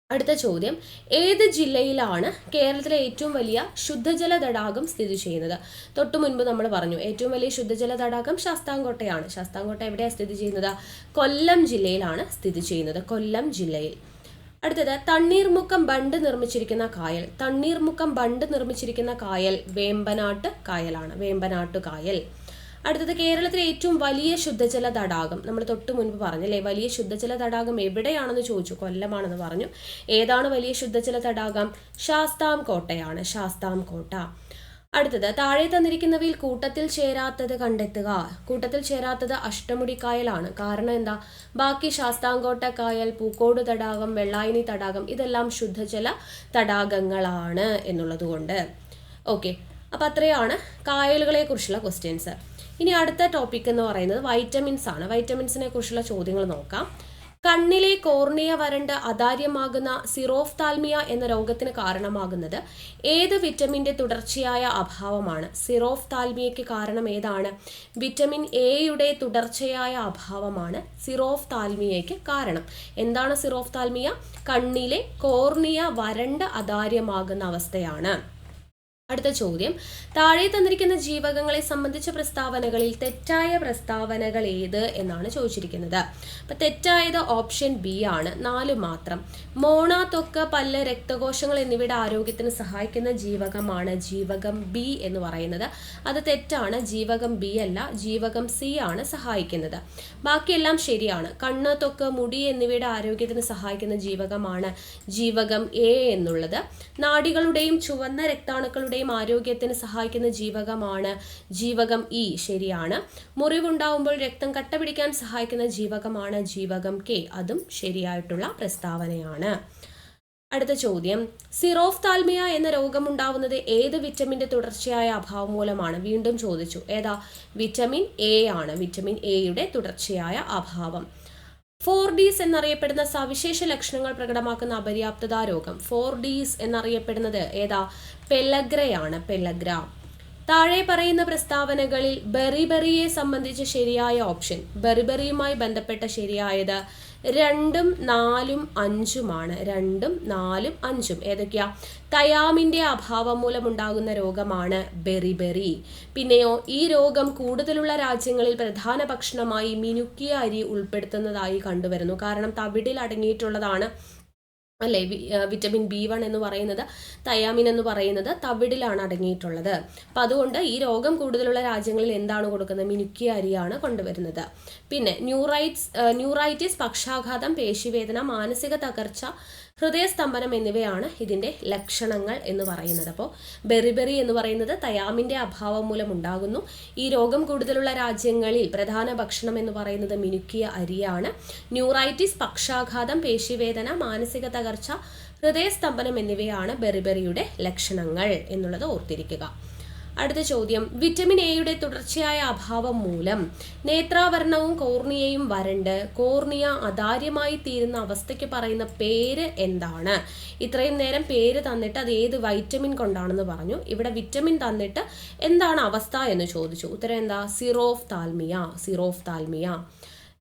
അടുത്ത ചോദ്യം, ഏത് ജില്ലയിലാണ് കേരളത്തിലെ ഏറ്റവും വലിയ ശുദ്ധജല തടാകം സ്ഥിതി ചെയ്യുന്നത്? തൊട്ടു മുൻപ് നമ്മൾ പറഞ്ഞു ഏറ്റവും വലിയ ശുദ്ധജല തടാകം ശാസ്താംകോട്ടയാണ്. ശാസ്താംകോട്ട എവിടെയാണ് സ്ഥിതി ചെയ്യുന്നത്? കൊല്ലം ജില്ലയിലാണ് സ്ഥിതി ചെയ്യുന്നത്. കൊല്ലം ജില്ലയിൽ. അടുത്തത് തണ്ണീർമുക്കം ബണ്ട് നിർമ്മിച്ചിരിക്കുന്ന കായൽ. തണ്ണീർമുക്കം ബണ്ട് നിർമ്മിച്ചിരിക്കുന്ന കായൽ വേമ്പനാട്ട് കായലാണ്, വേമ്പനാട്ടു കായൽ. അടുത്തത് കേരളത്തിലെ ഏറ്റവും വലിയ ശുദ്ധജല തടാകം. നമ്മൾ തൊട്ട് മുൻപ് പറഞ്ഞല്ലേ, വലിയ ശുദ്ധജല തടാകം എവിടെയാണെന്ന് ചോദിച്ചു, കൊല്ലമാണെന്ന് പറഞ്ഞു. ഏതാണ് വലിയ ശുദ്ധജല തടാകം? ശാസ്താംകോട്ടയാണ്, ശാസ്താംകോട്ട. അടുത്തത് താഴെ തന്നിരിക്കുന്നവയിൽ കൂട്ടത്തിൽ ചേരാത്തത് കണ്ടെത്തുക. കൂട്ടത്തിൽ ചേരാത്തത് അഷ്ടമുടിക്കായലാണ്. കാരണം എന്താ? ബാക്കി ശാസ്താംകോട്ട കായൽ, പൂക്കോട് തടാകം, വെള്ളായണി തടാകം ഇതെല്ലാം ശുദ്ധജല തടാകങ്ങളാണ് എന്നുള്ളത് കൊണ്ട്. ഓക്കെ, അപ്പം അത്രയാണ് കായലുകളെ കുറിച്ചുള്ള ക്വസ്റ്റ്യൻസ്. ഇനി അടുത്ത ടോപ്പിക് എന്ന് പറയുന്നത് വൈറ്റമിൻസ് ആണ്. വൈറ്റമിൻസിനെ കുറിച്ചുള്ള ചോദ്യങ്ങൾ നോക്കാം. കണ്ണിലെ കോർണിയ വരണ്ട് അതാര്യമാകുന്ന സിറോഫ്താൽമിയ എന്ന രോഗത്തിന് കാരണമാകുന്നത് ഏത് വിറ്റമിൻ്റെ തുടർച്ചയായ അഭാവമാണ്? സിറോഫ്താൽമിയയ്ക്ക് കാരണം ഏതാണ്? വിറ്റമിൻ എയുടെ തുടർച്ചയായ അഭാവമാണ് സിറോഫ്താൽമിയയ്ക്ക് കാരണം. എന്താണ് സിറോഫ്താൽമിയ? കണ്ണിലെ കോർണിയ വരണ്ട് അതാര്യമാകുന്ന അവസ്ഥയാണ്. അടുത്ത ചോദ്യം, താഴെ തന്നിരിക്കുന്ന ജീവകങ്ങളെ സംബന്ധിച്ച പ്രസ്താവനകളിൽ തെറ്റായ പ്രസ്താവനകൾ ഏത് എന്നാണ് ചോദിച്ചിരിക്കുന്നത്. അപ്പം തെറ്റായത് ഓപ്ഷൻ ബി ആണ്, 4 മാത്രം. മോണ, ത്വക്ക്, പല്ല്, രക്തകോശങ്ങൾ എന്നിവയുടെ ആരോഗ്യത്തിന് സഹായിക്കുന്ന ജീവകമാണ് ജീവകം ബി എന്ന് പറയുന്നത്. അത് തെറ്റാണ്, ജീവകം ബി അല്ല, ജീവകം സി ആണ് സഹായിക്കുന്നത്. ബാക്കിയെല്ലാം ശരിയാണ്. കണ്ണ്, ത്വക്ക്, മുടി എന്നിവയുടെ ആരോഗ്യത്തിന് സഹായിക്കുന്ന ജീവകമാണ് ജീവകം എ എന്നുള്ളത്. നാഡികളുടെയും ചുവന്ന രക്താണുക്കളുടെയും ആരോഗ്യത്തിന് സഹായിക്കുന്ന ജീവകമാണ് ജീവകം ഇ, ശരിയാണ്. മുറിവുണ്ടാവുമ്പോൾ രക്തം കട്ട പിടിക്കാൻ സഹായിക്കുന്ന ജീവകമാണ് ജീവകം കെ, അതും ശരിയായിട്ടുള്ള പ്രസ്താവനയാണ്. അടുത്ത ചോദ്യം, സിറോഫ്താൽമിയ എന്ന രോഗമുണ്ടാവുന്നത് ഏത് വിറ്റമിൻ്റെ തുടർച്ചയായ അഭാവം മൂലമാണ്? വീണ്ടും ചോദിച്ചു. ഏതാ? വിറ്റമിൻ എ ആണ്, വിറ്റമിൻ എയുടെ തുടർച്ചയായ അഭാവം. 4Ds എന്നറിയപ്പെടുന്ന സവിശേഷ ലക്ഷണങ്ങൾ പ്രകടമാക്കുന്ന അപര്യാപ്തതാ രോഗം. 4Ds എന്നറിയപ്പെടുന്നത് ഏതാ? പെല്ലഗ്രയാണ്, പെല്ലഗ്ര. താഴെ പറയുന്ന പ്രസ്താവനകളിൽ ബെറിബെറിയെ സംബന്ധിച്ച് ശരിയായ ഓപ്ഷൻ. ബെറിബെറിയുമായി ബന്ധപ്പെട്ട ശരിയായത് 2, 4, 5 2, 4, 5 ഏതൊക്കെയാ? തയാമിൻ്റെ അഭാവം മൂലമുണ്ടാകുന്ന രോഗമാണ് ബെറിബെറി. പിന്നെയോ ഈ രോഗം കൂടുതലുള്ള രാജ്യങ്ങളിൽ പ്രധാന ഭക്ഷണമായി മിനുക്കിയ അരി ഉൾപ്പെടുത്തുന്നതായി കണ്ടുവരുന്നു. കാരണം തവിടിൽ അടങ്ങിയിട്ടുള്ളതാണ് അല്ലേ വിറ്റമിൻ B1 എന്ന് പറയുന്നത്, തയാമിൻ എന്ന് പറയുന്നത് തവിടിലാണ് അടങ്ങിയിട്ടുള്ളത്. അപ്പം അതുകൊണ്ട് ഈ രോഗം കൂടുതലുള്ള രാജ്യങ്ങളിൽ എന്താണ് കൊടുക്കുന്നത്? മിനുക്കിയ അരിയാണ് കൊണ്ടുവരുന്നത്. പിന്നെ ന്യൂറൈറ്റിസ്, പക്ഷാഘാതം, പേശിവേദന, മാനസിക തകർച്ച, ഹൃദയസ്തംഭനം എന്നിവയാണ് ഇതിൻ്റെ ലക്ഷണങ്ങൾ എന്ന് പറയുന്നത്. അപ്പോൾ ബെറിബെറി എന്ന് പറയുന്നത് തയാമിൻ്റെ അഭാവം മൂലം ഉണ്ടാകുന്നു. ഈ രോഗം കൂടുതലുള്ള രാജ്യങ്ങളിൽ പ്രധാന ഭക്ഷണം എന്ന് പറയുന്നത് മിനുക്കിയ അരിയാണ്. ന്യൂറൈറ്റിസ്, പക്ഷാഘാതം, പേശിവേദന, മാനസിക തകർച്ച, ഹൃദയസ്തംഭനം എന്നിവയാണ് ബെറിബെറിയുടെ ലക്ഷണങ്ങൾ എന്നുള്ളത് ഓർത്തിരിക്കുക. അടുത്ത ചോദ്യം, വിറ്റമിൻ എയുടെ തുടർച്ചയായ അഭാവം മൂലം നേത്രാവരണവും കോർണിയയും വരണ്ട് കോർണിയ അതാര്യമായി തീരുന്ന അവസ്ഥയ്ക്ക് പറയുന്ന പേര് എന്താണ്? ഇത്രയും നേരം പേര് തന്നിട്ട് അത് ഏത് വൈറ്റമിൻ കൊണ്ടാണെന്ന് പറഞ്ഞു. ഇവിടെ വിറ്റമിൻ തന്നിട്ട് എന്താണ് അവസ്ഥ എന്ന് ചോദിച്ചു. ഉത്തരം എന്താ? Xerophthalmia, xerophthalmia.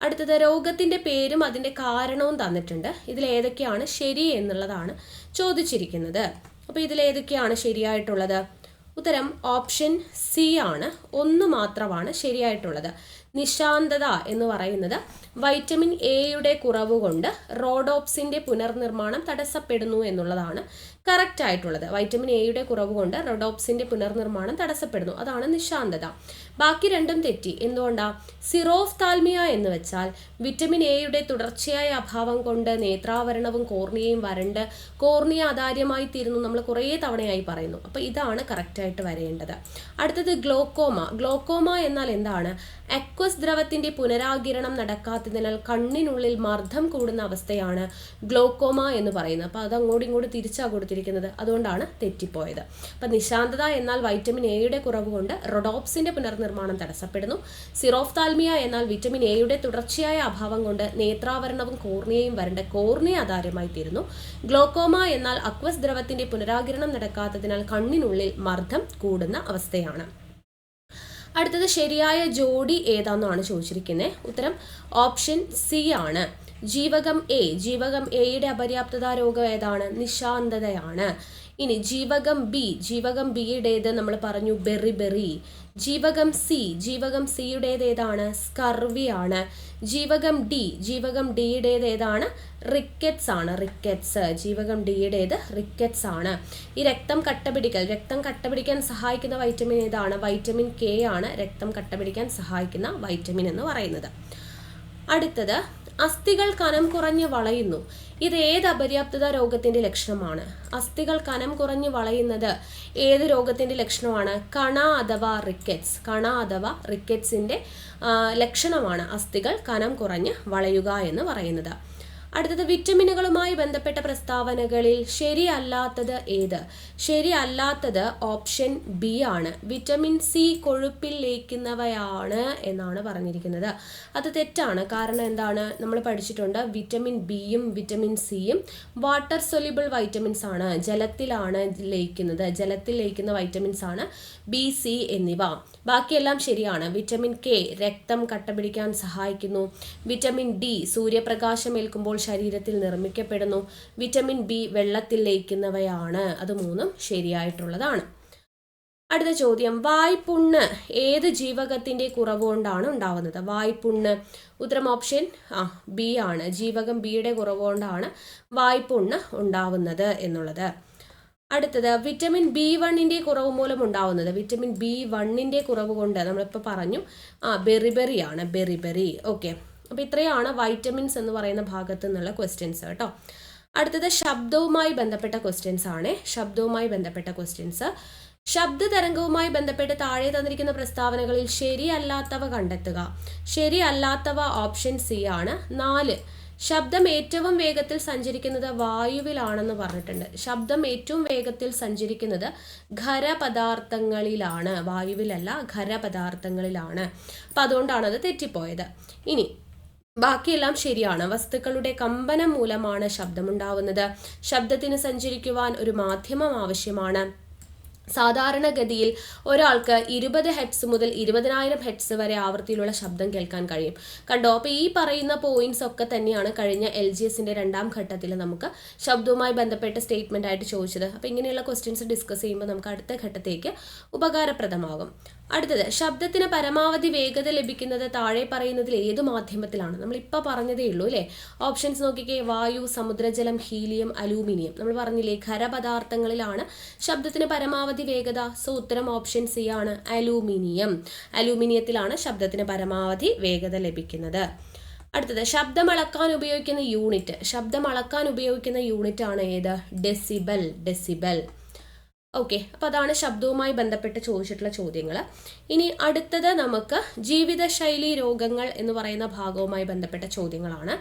അടുത്തത്, രോഗത്തിൻ്റെ പേരും അതിൻ്റെ കാരണവും തന്നിട്ടുണ്ട്. ഇതിലേതൊക്കെയാണ് ശരി എന്നുള്ളതാണ് ചോദിച്ചിരിക്കുന്നത്. അപ്പോൾ ഇതിലേതൊക്കെയാണ് ശരിയായിട്ടുള്ളത്? ഉത്തരം ഓപ്ഷൻ സി ആണ്, 1 മാത്രമാണ് ശരിയായിട്ടുള്ളത്. നിശാന്തത എന്ന് പറയുന്നത് വൈറ്റമിൻ എയുടെ കുറവ് കൊണ്ട് റോഡോപ്സിൻ്റെ പുനർനിർമ്മാണം തടസ്സപ്പെടുന്നു എന്നുള്ളതാണ് കറക്റ്റ് ആയിട്ടുള്ളത്. വൈറ്റമിൻ എയുടെ കുറവ് കൊണ്ട് റോഡോപ്സിൻ്റെ പുനർനിർമ്മാണം തടസ്സപ്പെടുന്നു, അതാണ് നിശാന്തത. ബാക്കി രണ്ടും തെറ്റി. എന്തുകൊണ്ടാണ്? സിറോഫ്താൽമിയ എന്ന് വെച്ചാൽ വിറ്റമിൻ എയുടെ തുടർച്ചയായ അഭാവം കൊണ്ട് നേത്രാവരണവും കോർണിയയും വരണ്ട് കോർണിയ അതാര്യമായി തീരുന്നു, നമ്മൾ കുറേ തവണയായി പറയുന്നു. അപ്പോൾ ഇതാണ് കറക്റ്റായിട്ട് വരേണ്ടത്. അടുത്തത് ഗ്ലോക്കോമ. ഗ്ലോക്കോമ എന്നാൽ എന്താണ്? അക്വസ് ദ്രവത്തിൻ്റെ പുനരാകിരണം നടക്കാത്തതിനാൽ കണ്ണിനുള്ളിൽ മർദ്ദം കൂടുന്ന അവസ്ഥയാണ് ഗ്ലോക്കോമ എന്ന് പറയുന്നത്. അപ്പോൾ അത് അങ്ങോട്ടും ഇങ്ങോട്ടും തിരിച്ചാണ് കൊടുത്തിരിക്കുന്നത്, അതുകൊണ്ടാണ് തെറ്റിപ്പോയത്. അപ്പം നിശാന്തത എന്നാൽ വൈറ്റമിൻ എയുടെ കുറവ് കൊണ്ട് റോഡോപ്സിൻ്റെ പുനർനിർമ്മാണം തടസ്സപ്പെടുന്നു. സിറോഫ്താൽമിയ എന്നാൽ വിറ്റമിൻ എയുടെ തുടർച്ചയായ അഭാവം കൊണ്ട് നേത്രാവരണവും കോർണിയയും വരണ്ട കോർണിയ അതാര്യമായി തീരുന്നു. ഗ്ലോക്കോമ എന്നാൽ അക്വസ് ദ്രവത്തിൻ്റെ പുനരാകിരണം നടക്കാത്തതിനാൽ കണ്ണിനുള്ളിൽ മർദ്ദം കൂടുന്ന അവസ്ഥയാണ്. അടുത്തത് ശരിയായ ജോഡി ഏതാണെന്നാണ് ചോദിച്ചിരിക്കുന്നത്. ഉത്തരം ഓപ്ഷൻ സി ആണ്, ജീവകം എ. ജീവകം എയുടെ അപര്യാപ്തതാ രോഗം ഏതാണ്? നിശാന്തതയാണ്. ഇനി ജീവകം ബിയുടേത് നമ്മൾ പറഞ്ഞു ബെറി. ജീവകം സിയുടേത് ഏതാണ്? സ്കർവി ആണ്. ജീവകം ഡിയുടേത് ഏതാണ്? റിക്കറ്റ്സ് ആണ്. ജീവകം ഡിയുടേത് റിക്കറ്റ്സ് ആണ്. ഈ രക്തം കട്ടപിടിക്കാൻ സഹായിക്കുന്ന വൈറ്റമിൻ ഏതാണ്? വൈറ്റമിൻ കെ ആണ് രക്തം കട്ടപിടിക്കാൻ സഹായിക്കുന്ന വൈറ്റമിൻ എന്ന് പറയുന്നത്. അടുത്തത് അസ്ഥികൾ കനം കുറഞ്ഞ് വളയുന്നു. ഇത് ഏത് അപര്യാപ്തത രോഗത്തിന്റെ ലക്ഷണമാണ്? അസ്ഥികൾ കനം കുറഞ്ഞ് വളയുന്നത് ഏത് രോഗത്തിന്റെ ലക്ഷണമാണ്? കണ അഥവാ റിക്കറ്റ്സിന്റെ ലക്ഷണമാണ് അസ്ഥികൾ കനം കുറഞ്ഞ് വളയുക എന്ന് പറയുന്നത്. അടുത്തത് വിറ്റമിനുകളുമായി ബന്ധപ്പെട്ട പ്രസ്താവനകളിൽ ശരിയല്ലാത്തത് ഏത്? ശരിയല്ലാത്തത് ഓപ്ഷൻ ബി ആണ്. വിറ്റമിൻ സി കൊഴുപ്പിൽ ലയിക്കുന്നവയാണ് എന്നാണ് പറഞ്ഞിരിക്കുന്നത്. അത് തെറ്റാണ്. കാരണം എന്താണ്? നമ്മൾ പഠിച്ചിട്ടുണ്ട് വിറ്റമിൻ ബിയും വിറ്റമിൻ സിയും വാട്ടർ സൊല്യൂബിൾ വൈറ്റമിൻസ് ആണ്. ജലത്തിലാണ് ലയിക്കുന്നത്. ജലത്തിൽ ലയിക്കുന്ന വൈറ്റമിൻസ് ആണ് ബി, സി എന്നിവ. ബാക്കിയെല്ലാം ശരിയാണ്. വിറ്റമിൻ കെ രക്തം കട്ടപിടിക്കാൻ സഹായിക്കുന്നു. വിറ്റമിൻ ഡി സൂര്യപ്രകാശം ഏൽക്കുമ്പോൾ ശരീരത്തിൽ നിർമ്മിക്കപ്പെടുന്നു. വിറ്റമിൻ ബി വെള്ളത്തിൽ ലയിക്കുന്നവയാണ്. അത് മൂന്നും ശരിയായിട്ടുള്ളതാണ്. അടുത്ത ചോദ്യം, വായ്പുണ്ണ് ഏത് ജീവകത്തിന്റെ കുറവ് കൊണ്ടാണ് ഉണ്ടാവുന്നത്? വായ്പുണ്ണ് ഉത്തരം ഓപ്ഷൻ ബി ആണ്. ജീവകം ബിയുടെ കുറവ് കൊണ്ടാണ് വായ്പുണ്ണ് ഉണ്ടാവുന്നത് എന്നുള്ളത്. അടുത്തത് വിറ്റമിൻ B1 കുറവ് മൂലം ഉണ്ടാവുന്നത്. വിറ്റമിൻ B1 കുറവ് കൊണ്ട് നമ്മളിപ്പോൾ പറഞ്ഞു ബെറിബെറിയാണ്. ഓക്കെ, അപ്പോൾ ഇത്രയാണ് വൈറ്റമിൻസ് എന്ന് പറയുന്ന ഭാഗത്ത് നിന്നുള്ള ക്വസ്റ്റ്യൻസ് കേട്ടോ. അടുത്തത് ശബ്ദവുമായി ബന്ധപ്പെട്ട ക്വസ്റ്റ്യൻസ് ആണ്. ശബ്ദ തരംഗവുമായി ബന്ധപ്പെട്ട് താഴെ തന്നിരിക്കുന്ന പ്രസ്താവനകളിൽ ശരിയല്ലാത്തവ കണ്ടെത്തുക. ശരിയല്ലാത്തവ ഓപ്ഷൻ സി ആണ്. 4 ശബ്ദം ഏറ്റവും വേഗത്തിൽ സഞ്ചരിക്കുന്നത് വായുവിലാണെന്ന് പറഞ്ഞിട്ടുണ്ട്. ശബ്ദം ഏറ്റവും വേഗത്തിൽ സഞ്ചരിക്കുന്നത് ഖരപദാർത്ഥങ്ങളിലാണ്, വായുവിലല്ല ഖരപദാർത്ഥങ്ങളിലാണ്. അപ്പം അതുകൊണ്ടാണ് അത് തെറ്റിപ്പോയത്. ഇനി ബാക്കിയെല്ലാം ശരിയാണ്. വസ്തുക്കളുടെ കമ്പനം മൂലമാണ് ശബ്ദമുണ്ടാവുന്നത്. ശബ്ദത്തിന് സഞ്ചരിക്കുവാൻ ഒരു മാധ്യമം ആവശ്യമാണ്. സാധാരണഗതിയിൽ ഒരാൾക്ക് 20 ഹെർട്സ് മുതൽ 20,000 ഹെർട്സ് വരെ ആവൃത്തിയിലുള്ള ശബ്ദം കേൾക്കാൻ കഴിയും. കണ്ടോ? അപ്പോൾ ഈ പറയുന്ന പോയിന്റ്സ് ഒക്കെ തന്നെയാണ് കഴിഞ്ഞ LGSന്റെ 2ാം ഘട്ടത്തിൽ നമുക്ക് ശബ്ദവുമായി ബന്ധപ്പെട്ട സ്റ്റേറ്റ്മെന്റ് ആയിട്ട് ചോദിച്ചത്. അപ്പോൾ ഇങ്ങനെയുള്ള ക്വസ്റ്റ്യൻസ് ഡിസ്കസ് ചെയ്യുമ്പോൾ നമുക്ക് അടുത്ത ഘട്ടത്തേക്ക് ഉപകാരപ്രദമാകും. അടുത്തത്, ശബ്ദത്തിന് പരമാവധി വേഗത ലഭിക്കുന്നത് താഴെ പറയുന്നതിൽ ഏത് മാധ്യമത്തിലാണ്? നമ്മളിപ്പോൾ പറഞ്ഞതേ ഉള്ളൂ അല്ലേ? ഓപ്ഷൻസ് നോക്കിക്കേ. വായു, സമുദ്രജലം, ഹീലിയം, അലൂമിനിയം. നമ്മൾ പറഞ്ഞില്ലേ ഖരപദാർത്ഥങ്ങളിലാണ് ശബ്ദത്തിന് പരമാവധി വേഗത. സോ ഉത്തരം ഓപ്ഷൻ സി ആണ്. അലൂമിനിയത്തിലാണ് ശബ്ദത്തിന് പരമാവധി വേഗത ലഭിക്കുന്നത്. അടുത്തത്, ശബ്ദം അളക്കാൻ ഉപയോഗിക്കുന്ന യൂണിറ്റ് ആണ് ഏത്? ഡെസിബൽ. ഓക്കെ, അപ്പോൾ അതാണ് ശബ്ദവുമായി ബന്ധപ്പെട്ട് ചോദിച്ചിട്ടുള്ള ചോദ്യങ്ങൾ. ഇനി അടുത്തത് നമുക്ക് ജീവിതശൈലി രോഗങ്ങൾ എന്ന് പറയുന്ന ഭാഗവുമായി ബന്ധപ്പെട്ട ചോദ്യങ്ങളാണ്.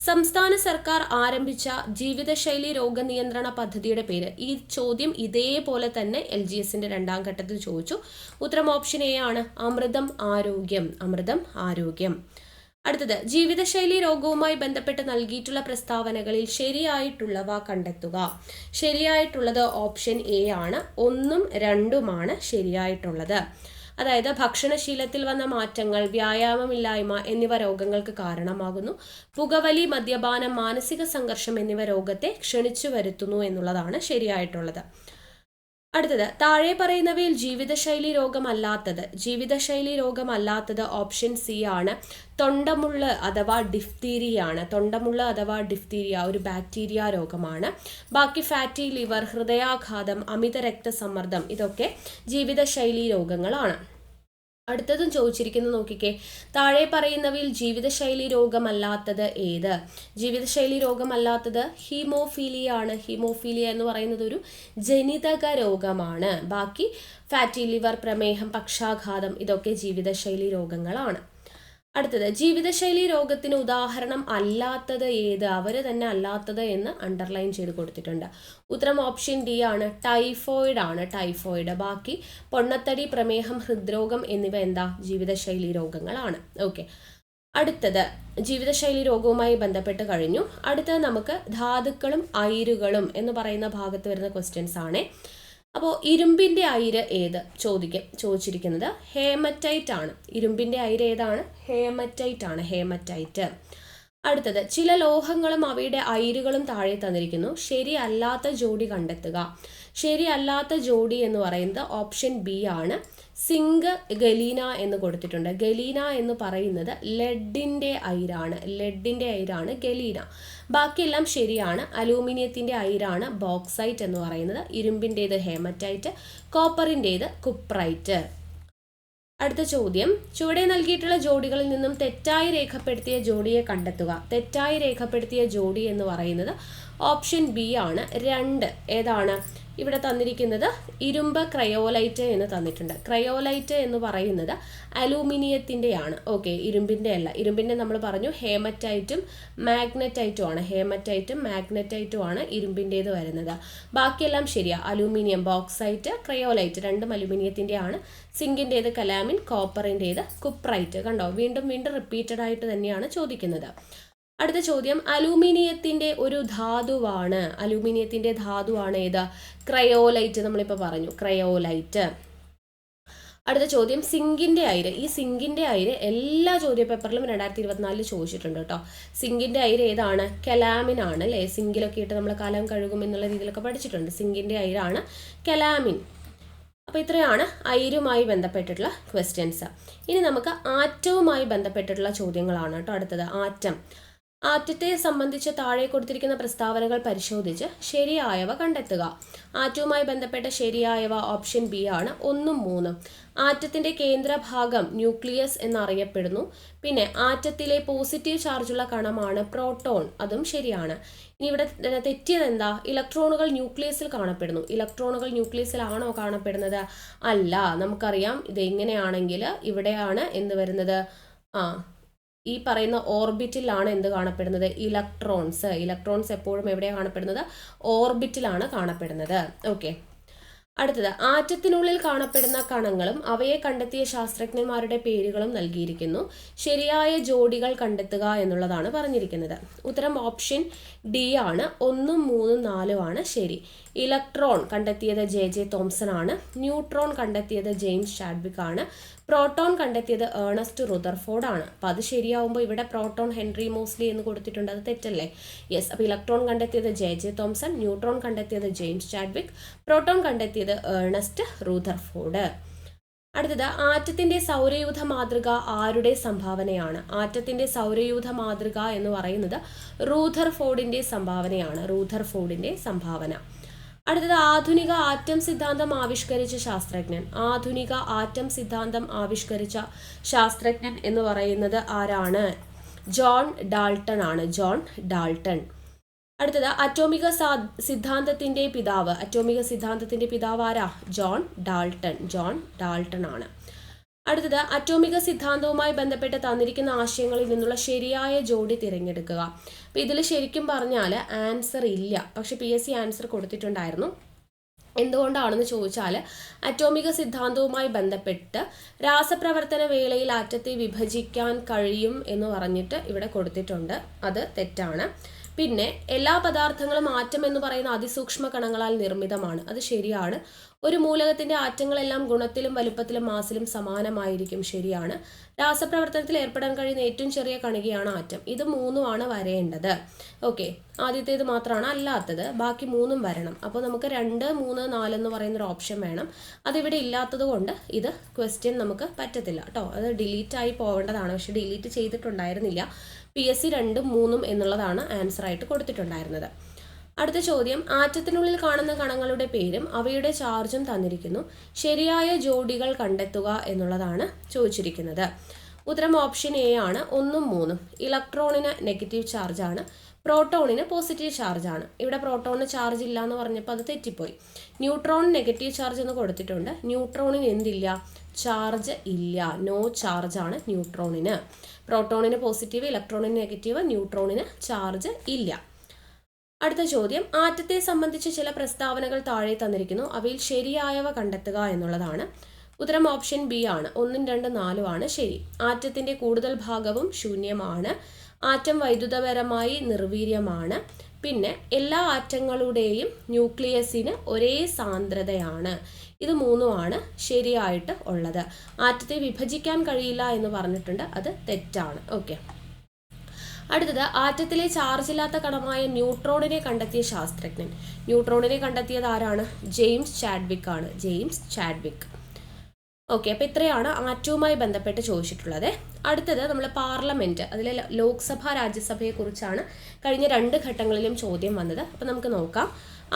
സംസ്ഥാന സർക്കാർ ആരംഭിച്ച ജീവിതശൈലി രോഗനിയന്ത്രണ പദ്ധതിയുടെ പേര്? ഈ ചോദ്യം ഇതേപോലെ തന്നെ LGSന്റെ 2ാം ഘട്ടത്തിൽ ചോദിച്ചു. ഉത്തരം ഓപ്ഷൻ എ ആണ്. അമൃതം ആരോഗ്യം. അടുത്തത്, ജീവിതശൈലി രോഗവുമായി ബന്ധപ്പെട്ട് നൽകിയിട്ടുള്ള പ്രസ്താവനകളിൽ ശരിയായിട്ടുള്ളവ കണ്ടെത്തുക. ശരിയായിട്ടുള്ളത് ഓപ്ഷൻ എ ആണ്. 1ഉം 2ഉമാണ് ശരിയായിട്ടുള്ളത്. അതായത് ഭക്ഷണശീലത്തിൽ വന്ന മാറ്റങ്ങൾ, വ്യായാമമില്ലായ്മ എന്നിവ രോഗങ്ങൾക്ക് കാരണമാകുന്നു. പുകവലി, മദ്യപാനം, മാനസിക സംഘർഷം എന്നിവ രോഗത്തെ ക്ഷണിച്ചു വരുത്തുന്നു എന്നുള്ളതാണ് ശരിയായിട്ടുള്ളത്. അടുത്തത്, താഴെ പറയുന്നവയിൽ ജീവിതശൈലി രോഗമല്ലാത്തത് ഓപ്ഷൻ സി ആണ്. തൊണ്ടമുള്ള് അഥവാ ഡിഫ്തീരിയ ഒരു ബാക്ടീരിയ രോഗമാണ്. ബാക്കി ഫാറ്റി ലിവർ, ഹൃദയാഘാതം, അമിത രക്തസമ്മർദ്ദം ഇതൊക്കെ ജീവിതശൈലി രോഗങ്ങളാണ്. അടുത്തതും ചോദിച്ചിരിക്കുന്നത് നോക്കിക്കേ. താഴെ പറയുന്നവയിൽ ജീവിതശൈലി രോഗമല്ലാത്തത് ഏത്? ജീവിതശൈലി രോഗമല്ലാത്തത് ഹീമോഫീലിയ ആണ്. ഹീമോഫീലിയ എന്ന് പറയുന്നത് ഒരു ജനിതക രോഗമാണ്. ബാക്കി ഫാറ്റി ലിവർ, പ്രമേഹം, പക്ഷാഘാതം ഇതൊക്കെ ജീവിതശൈലി രോഗങ്ങളാണ്. അടുത്തത്, ജീവിതശൈലി രോഗത്തിന് ഉദാഹരണം അല്ലാത്തത് ഏത്? അവർ തന്നെ അല്ലാത്തത് എന്ന് അണ്ടർലൈൻ ചെയ്ത് കൊടുത്തിട്ടുണ്ട്. ഉത്തരം ഓപ്ഷൻ ഡി ആണ്. ടൈഫോയിഡ്. ബാക്കി പൊണ്ണത്തടി, പ്രമേഹം, ഹൃദ്രോഗം എന്നിവ എന്താ? ജീവിതശൈലി രോഗങ്ങളാണ്. ഓക്കെ, അടുത്തത് ജീവിതശൈലി രോഗവുമായി ബന്ധപ്പെട്ട് കഴിഞ്ഞു. അടുത്തത് നമുക്ക് ധാതുക്കളും അയിരുകളും എന്ന് പറയുന്ന ഭാഗത്ത് വരുന്ന ക്വസ്റ്റ്യൻസ് ആണ്. അപ്പോൾ ഇരുമ്പിൻ്റെ അയിര് ഏത്? ചോദിച്ചിരിക്കുന്നത് ഹേമറ്റൈറ്റ് ആണ്. ഇരുമ്പിൻ്റെ അയിര് ഏതാണ്? ഹേമറ്റൈറ്റ്. അടുത്തത്, ചില ലോഹങ്ങളും അവയുടെ അയിരുകളും താഴെ തന്നിരിക്കുന്നു. ശരിയല്ലാത്ത ജോഡി കണ്ടെത്തുക. ശരിയല്ലാത്ത ജോഡി എന്ന് പറയുന്നത് ഓപ്ഷൻ ബി ആണ്. സിങ്ക് ഗലീന എന്ന് കൊടുത്തിട്ടുണ്ട്. ഗലീന എന്ന് പറയുന്നത് ലെഡിൻ്റെ അയിരാണ് ഗലീന. ബാക്കിയെല്ലാം ശരിയാണ്. അലൂമിനിയത്തിൻ്റെ അയിരാണ് ബോക്സൈറ്റ് എന്ന് പറയുന്നത്. ഇരുമ്പിൻ്റേത് ഹേമറ്റൈറ്റ്, കോപ്പറിൻ്റേത് കുപ്രൈറ്റ്. അടുത്ത ചോദ്യം, ചുവടെ നൽകിയിട്ടുള്ള ജോഡികളിൽ നിന്നും തെറ്റായി രേഖപ്പെടുത്തിയ ജോഡിയെ കണ്ടെത്തുക. തെറ്റായി രേഖപ്പെടുത്തിയ ജോഡി എന്ന് പറയുന്നത് ഓപ്ഷൻ ബി ആണ്. 2 ഏതാണ്? ഇവിടെ തന്നിരിക്കുന്നത് ഇരുമ്പ് ക്രയോലൈറ്റ് എന്ന് തന്നിട്ടുണ്ട്. ക്രയോലൈറ്റ് എന്ന് പറയുന്നത് അലൂമിനിയത്തിൻ്റെയാണ്. ഓക്കെ, ഇരുമ്പിൻ്റെ അല്ല. ഇരുമ്പിൻ്റെ നമ്മൾ പറഞ്ഞു ഹേമറ്റൈറ്റും മാഗ്നറ്റൈറ്റും ആണ്. ഹേമറ്റൈറ്റും മാഗ്നറ്റൈറ്റും ആണ് ഇരുമ്പിൻ്റേത് വരുന്നത്. ബാക്കിയെല്ലാം ശരിയാ. അലൂമിനിയം ബോക്സൈറ്റ്, ക്രയോലൈറ്റ് രണ്ടും അലൂമിനിയത്തിൻ്റെ ആണ്. സിങ്കിൻ്റേത് കലാമിൻ, കോപ്പറിൻ്റേത് കുപ്രൈറ്റ്. കണ്ടോ, വീണ്ടും റിപ്പീറ്റഡ് ആയിട്ട് തന്നെയാണ് ചോദിക്കുന്നത്. അടുത്ത ചോദ്യം, അലൂമിനിയത്തിൻ്റെ ഒരു ധാതുവാണ്. അലൂമിനിയത്തിൻ്റെ ധാതുവാണ് ഏത്? ക്രയോലൈറ്റ്. നമ്മളിപ്പോൾ പറഞ്ഞു ക്രയോലൈറ്റ്. അടുത്ത ചോദ്യം, സിങ്കിൻ്റെ അയിര്. ഈ സിങ്കിൻ്റെ അയിര് എല്ലാ ചോദ്യപേപ്പറിലും 2024 ചോദിച്ചിട്ടുണ്ട് കേട്ടോ. സിങ്കിൻ്റെ അയിര് ഏതാണ്? കലാമിൻ ആണ് അല്ലേ? സിങ്കിലൊക്കെ ഇട്ട് നമ്മൾ കലം കഴുകും എന്നുള്ള രീതിയിലൊക്കെ പഠിച്ചിട്ടുണ്ട്. സിങ്കിൻ്റെ അയിരാണ് കലാമിൻ. അപ്പോൾ ഇത്രയാണ് അയിരുമായി ബന്ധപ്പെട്ടിട്ടുള്ള ക്വസ്റ്റ്യൻസ്. ഇനി നമുക്ക് ആറ്റവുമായി ബന്ധപ്പെട്ടിട്ടുള്ള ചോദ്യങ്ങളാണ് കേട്ടോ അടുത്തത്. ആറ്റത്തെ സംബന്ധിച്ച് താഴെ കൊടുത്തിരിക്കുന്ന പ്രസ്താവനകൾ പരിശോധിച്ച് ശരിയായവ കണ്ടെത്തുക. ആറ്റവുമായി ബന്ധപ്പെട്ട ശരിയായവ ഓപ്ഷൻ ബി ആണ് 1ഉം 3ഉം. ആറ്റത്തിൻ്റെ കേന്ദ്രഭാഗം ന്യൂക്ലിയസ് എന്നറിയപ്പെടുന്നു. പിന്നെ ആറ്റത്തിലെ പോസിറ്റീവ് ചാർജുള്ള കണമാണ് പ്രോട്ടോൺ, അതും ശരിയാണ്. ഇനി ഇവിടെ തെറ്റിയത് എന്താ? ഇലക്ട്രോണുകൾ ന്യൂക്ലിയസിൽ കാണപ്പെടുന്നു. ഇലക്ട്രോണുകൾ ന്യൂക്ലിയസിലാണോ കാണപ്പെടുന്നത്? അല്ല. നമുക്കറിയാം ഇത് എങ്ങനെയാണെങ്കിൽ ഇവിടെയാണ് എന്ത് വരുന്നത്? ഈ പറയുന്ന ഓർബിറ്റിലാണ് എന്ത് കാണപ്പെടുന്നത്? ഇലക്ട്രോൺസ് എപ്പോഴും എവിടെയാണ് കാണപ്പെടുന്നത്? ഓർബിറ്റിലാണ് കാണപ്പെടുന്നത്. ഓക്കെ, അടുത്തത്, ആറ്റത്തിനുള്ളിൽ കാണപ്പെടുന്ന കണങ്ങളും അവയെ കണ്ടെത്തിയ ശാസ്ത്രജ്ഞന്മാരുടെ പേരുകളും നൽകിയിരിക്കുന്നു. ശരിയായ ജോഡികൾ കണ്ടെത്തുക എന്നുള്ളതാണ് പറഞ്ഞിരിക്കുന്നത്. ഉത്തരം ഓപ്ഷൻ ഡി ആണ്. 1ഉം 3ഉം 4ഉം ആണ് ശരി. ഇലക്ട്രോൺ കണ്ടെത്തിയത് J.J. തോംസൺ ആണ്. ന്യൂട്രോൺ കണ്ടെത്തിയത് ജെയിംസ് ചാഡ്വിക് ആണ്. പ്രോട്ടോൺ കണ്ടെത്തിയത് ഏണസ്റ്റ് റുദർഫോർഡ് ആണ്. അപ്പോൾ അത് ശരിയാവുമ്പോൾ ഇവിടെ പ്രോട്ടോൺ ഹെൻറി മോസ്ലി എന്ന് കൊടുത്തിട്ടുണ്ട്. അത് തെറ്റല്ലേ? യെസ്. അപ്പോൾ ഇലക്ട്രോൺ കണ്ടെത്തിയത് J.J. തോംസൺ, ന്യൂട്രോൺ കണ്ടെത്തിയത് ജെയിംസ് ചാഡ്വിക്, പ്രോട്ടോൺ കണ്ടെത്തിയത് ഏണസ്റ്റ് റുദർഫോർഡ്. അടുത്തത്, ആറ്റത്തിൻ്റെ സൗരയൂഥ മാതൃക ആരുടെ സംഭാവനയാണ്? ആറ്റത്തിൻ്റെ സൗരയൂഥ മാതൃക എന്ന് പറയുന്നത് റൂദർഫോർഡിൻ്റെ സംഭാവന. അടുത്തത്, ആധുനിക ആറ്റം സിദ്ധാന്തം ആവിഷ്കരിച്ച ശാസ്ത്രജ്ഞൻ. ആധുനിക ആറ്റം സിദ്ധാന്തം ആവിഷ്കരിച്ച ശാസ്ത്രജ്ഞൻ എന്ന് പറയുന്നത് ആരാണ്? ജോൺ ഡാൾട്ടൺ ആണ്. John Dalton. അടുത്തത്, അറ്റോമിക സിദ്ധാന്തത്തിന്റെ പിതാവ് ആരാ? ജോൺ ഡാൾട്ടൺ ആണ്. അടുത്തത്, അറ്റോമിക സിദ്ധാന്തവുമായി ബന്ധപ്പെട്ട് തന്നിരിക്കുന്ന ആശയങ്ങളിൽ നിന്നുള്ള ശരിയായ ജോഡി തിരഞ്ഞെടുക്കുക. അപ്പം ഇതിൽ ശരിക്കും പറഞ്ഞാൽ ആൻസർ ഇല്ല, പക്ഷെ PSC ആൻസർ കൊടുത്തിട്ടുണ്ടായിരുന്നു. എന്തുകൊണ്ടാണെന്ന് ചോദിച്ചാൽ അറ്റോമിക സിദ്ധാന്തവുമായി ബന്ധപ്പെട്ട് രാസപ്രവർത്തന വേളയിൽ ആറ്റത്തെ വിഭജിക്കാൻ കഴിയും എന്ന് പറഞ്ഞിട്ട് ഇവിടെ കൊടുത്തിട്ടുണ്ട്. അത് തെറ്റാണ്. പിന്നെ എല്ലാ പദാർത്ഥങ്ങളും ആറ്റം എന്ന് പറയുന്ന അതിസൂക്ഷ്മ കണങ്ങളാൽ നിർമ്മിതമാണ്. അത് ശരിയാണ്. ഒരു മൂലകത്തിന്റെ ആറ്റങ്ങളെല്ലാം ഗുണത്തിലും വലുപ്പത്തിലും മാസിലും സമാനമായിരിക്കും. ശരിയാണ്. രാസപ്രവർത്തനത്തിൽ ഏർപ്പെടാൻ കഴിയുന്ന ഏറ്റവും ചെറിയ കണികയാണ് ആറ്റം. ഇത് 3ഉമാണ് വരേണ്ടത്. ഓക്കെ, ആദ്യത്തേത് മാത്രമാണ് അല്ലാത്തത്. ബാക്കി 3ഉം വരണം. അപ്പോൾ നമുക്ക് 2, 3, 4 എന്ന് പറയുന്നൊരു ഓപ്ഷൻ വേണം. അതിവിടെ ഇല്ലാത്തത് കൊണ്ട് ഇത് ക്വസ്റ്റ്യൻ നമുക്ക് പറ്റത്തില്ല കേട്ടോ. അത് ഡിലീറ്റ് ആയി പോവേണ്ടതാണ്, പക്ഷെ ഡിലീറ്റ് ചെയ്തിട്ടുണ്ടായിരുന്നില്ല. PSC 2ഉം 3ഉം എന്നുള്ളതാണ് ആൻസറായിട്ട് കൊടുത്തിട്ടുണ്ടായിരുന്നത്. അടുത്ത ചോദ്യം, ആറ്റത്തിനുള്ളിൽ കാണുന്ന കണങ്ങളുടെ പേരും അവയുടെ ചാർജും തന്നിരിക്കുന്നു. ശരിയായ ജോഡികൾ കണ്ടെത്തുക എന്നുള്ളതാണ് ചോദിച്ചിരിക്കുന്നത്. ഉത്തരം ഓപ്ഷൻ എ ആണ്. 1ഉം 3ഉം. ഇലക്ട്രോണിന് നെഗറ്റീവ് ചാർജാണ്, പ്രോട്ടോണിന് പോസിറ്റീവ് ചാർജാണ്. ഇവിടെ പ്രോട്ടോണിന് ചാർജ് ഇല്ല എന്ന് പറഞ്ഞപ്പോൾ അത് തെറ്റിപ്പോയി. ന്യൂട്രോൺ നെഗറ്റീവ് ചാർജ് എന്ന് കൊടുത്തിട്ടുണ്ട്. ന്യൂട്രോണിന് എന്തില്ല? ചാർജ് ഇല്ല. നോ ചാർജാണ് ന്യൂട്രോണിന്. പ്രോട്ടോണിന് പോസിറ്റീവ്, ഇലക്ട്രോണിന് നെഗറ്റീവ്, ന്യൂട്രോണിന് ചാർജ് ഇല്ല. അടുത്ത ചോദ്യം, ആറ്റത്തെ സംബന്ധിച്ച് ചില പ്രസ്താവനകൾ താഴെ തന്നിരിക്കുന്നു. അവയിൽ ശരിയായവ കണ്ടെത്തുക എന്നുള്ളതാണ്. ഉത്തരം ഓപ്ഷൻ ബി ആണ്. 1ഉം 2ഉം 4ഉം ആണ് ശരി. ആറ്റത്തിന്റെ കൂടുതൽ ഭാഗവും ശൂന്യമാണ്. ആറ്റം വൈദ്യുതപരമായി നിർവീര്യമാണ്. പിന്നെ എല്ലാ ആറ്റങ്ങളുടെയും ന്യൂക്ലിയസിന് ഒരേ സാന്ദ്രതയാണ്. ഇത് 3ഉമാണ് ശരിയായിട്ട് ഉള്ളത്. ആറ്റത്തെ വിഭജിക്കാൻ കഴിയില്ല എന്ന് പറഞ്ഞിട്ടുണ്ട്. അത് തെറ്റാണ്. ഓക്കെ, അടുത്തത് ആറ്റത്തിലെ ചാർജില്ലാത്ത കണമായ ന്യൂട്രോണിനെ കണ്ടെത്തിയ ശാസ്ത്രജ്ഞൻ. ന്യൂട്രോണിനെ കണ്ടെത്തിയത് ആരാണ്? ജെയിംസ് ചാഡ്വിക് ആണ്. James Chadwick. ഓക്കെ, അപ്പോൾ ഇത്രയാണ് ആറ്റവുമായി ബന്ധപ്പെട്ട് ചോദിച്ചിട്ടുള്ളത്. അടുത്തത് നമ്മൾ പാർലമെൻറ്റ്, അതിലെ ലോക്സഭ രാജ്യസഭയെ കുറിച്ചാണ് കഴിഞ്ഞ 2 ഘട്ടങ്ങളിലും ചോദ്യം വന്നത്. അപ്പോൾ നമുക്ക് നോക്കാം.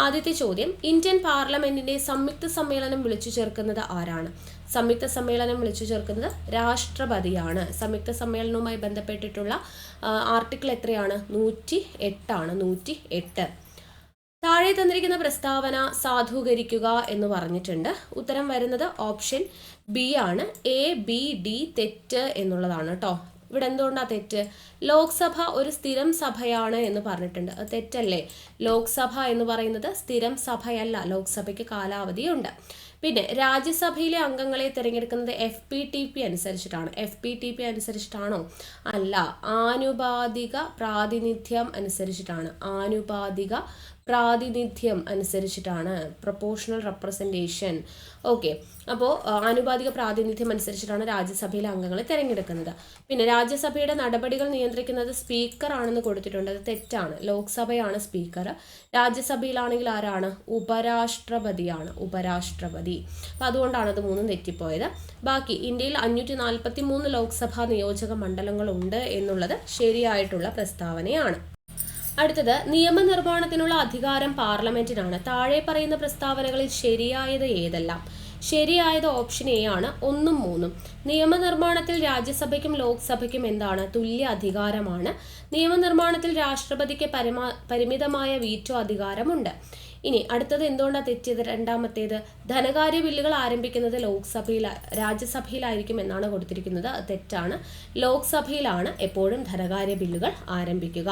ആദ്യത്തെ ചോദ്യം, ഇന്ത്യൻ പാർലമെന്റിന്റെ സംയുക്ത സമ്മേളനം വിളിച്ചു ചേർക്കുന്നത് ആരാണ്? സംയുക്ത സമ്മേളനം വിളിച്ചു ചേർക്കുന്നത് രാഷ്ട്രപതിയാണ്. സംയുക്ത സമ്മേളനവുമായി ബന്ധപ്പെട്ടിട്ടുള്ള ആർട്ടിക്കിൾ എത്രയാണ്? 108 ആണ്. 108. താഴെ തന്നിരിക്കുന്ന പ്രസ്താവന സാധൂകരിക്കുക എന്ന് പറഞ്ഞിട്ടുണ്ട്. ഉത്തരം വരുന്നത് ഓപ്ഷൻ ബി ആണ്. എ, ബി, ഡി തെറ്റ് എന്നുള്ളതാണ് കേട്ടോ. ഇവിടെ എന്തുകൊണ്ടാണ് തെറ്റ്? ലോക്സഭ ഒരു സ്ഥിരം സഭയാണ് എന്ന് പറഞ്ഞിട്ടുണ്ട്. അത് തെറ്റല്ലേ? ലോക്സഭ എന്ന് പറയുന്നത് സ്ഥിരം സഭയല്ല. ലോക്സഭയ്ക്ക് കാലാവധിയുണ്ട്. പിന്നെ രാജ്യസഭയിലെ അംഗങ്ങളെ തിരഞ്ഞെടുക്കുന്നത് FPTP അനുസരിച്ചിട്ടാണ്. FPTP അനുസരിച്ചിട്ടാണോ? അല്ല, ആനുപാതിക പ്രാതിനിധ്യം അനുസരിച്ചിട്ടാണ്. ആനുപാതിക പ്രാതിനിധ്യം അനുസരിച്ചിട്ടാണ്. Proportional representation. ഓക്കെ, അപ്പോൾ ആനുപാതിക പ്രാതിനിധ്യം അനുസരിച്ചിട്ടാണ് രാജ്യസഭയിലെ അംഗങ്ങളെ തിരഞ്ഞെടുക്കുന്നത്. പിന്നെ രാജ്യസഭയുടെ നടപടികൾ നിയന്ത്രിക്കുന്നത് സ്പീക്കർ ആണെന്ന് കൊടുത്തിട്ടുണ്ട്. അത് തെറ്റാണ്. ലോക്സഭയാണ് സ്പീക്കർ. രാജ്യസഭയിലാണെങ്കിൽ ആരാണ്? ഉപരാഷ്ട്രപതിയാണ്. ഉപരാഷ്ട്രപതി. അപ്പം അതുകൊണ്ടാണ് അത് 3 തെറ്റിപ്പോയത്. ബാക്കി ഇന്ത്യയിൽ 543 ലോക്സഭാ നിയോജക മണ്ഡലങ്ങളുണ്ട് എന്നുള്ളത് ശരിയായിട്ടുള്ള പ്രസ്താവനയാണ്. അടുത്തത്, നിയമനിർമ്മാണത്തിനുള്ള അധികാരം പാർലമെന്റിനാണ്. താഴെ പറയുന്ന പ്രസ്താവനകളിൽ ശരിയായത് ഏതെല്ലാം? ശരിയായത് ഓപ്ഷൻ എ ആണ്. 1ഉം 3ഉം. നിയമനിർമ്മാണത്തിൽ രാജ്യസഭയ്ക്കും ലോക്സഭയ്ക്കും എന്താണ്? തുല്യ അധികാരമാണ്. നിയമനിർമ്മാണത്തിൽ രാഷ്ട്രപതിക്ക് പരിമിതമായ വീറ്റോ അധികാരമുണ്ട്. ഇനി അടുത്തത് എന്തുകൊണ്ടാണ് തെറ്റിയത്? രണ്ടാമത്തേത്, ധനകാര്യ ബില്ലുകൾ ആരംഭിക്കുന്നത് രാജ്യസഭയിലായിരിക്കും എന്നാണ് കൊടുത്തിരിക്കുന്നത്. അത് തെറ്റാണ്. ലോക്സഭയിലാണ് എപ്പോഴും ധനകാര്യ ബില്ലുകൾ ആരംഭിക്കുക.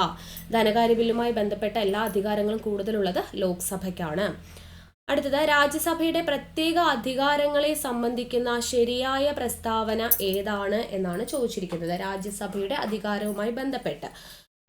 ധനകാര്യ ബില്ലുമായി ബന്ധപ്പെട്ട എല്ലാ അധികാരങ്ങളും കൂടുതലുള്ളത് ലോക്സഭയ്ക്കാണ്. അടുത്തത്, രാജ്യസഭയുടെ പ്രത്യേക അധികാരങ്ങളെ സംബന്ധിക്കുന്ന ശരിയായ പ്രസ്താവന ഏതാണ് എന്നാണ് ചോദിച്ചിരിക്കുന്നത്. രാജ്യസഭയുടെ അധികാരവുമായി ബന്ധപ്പെട്ട്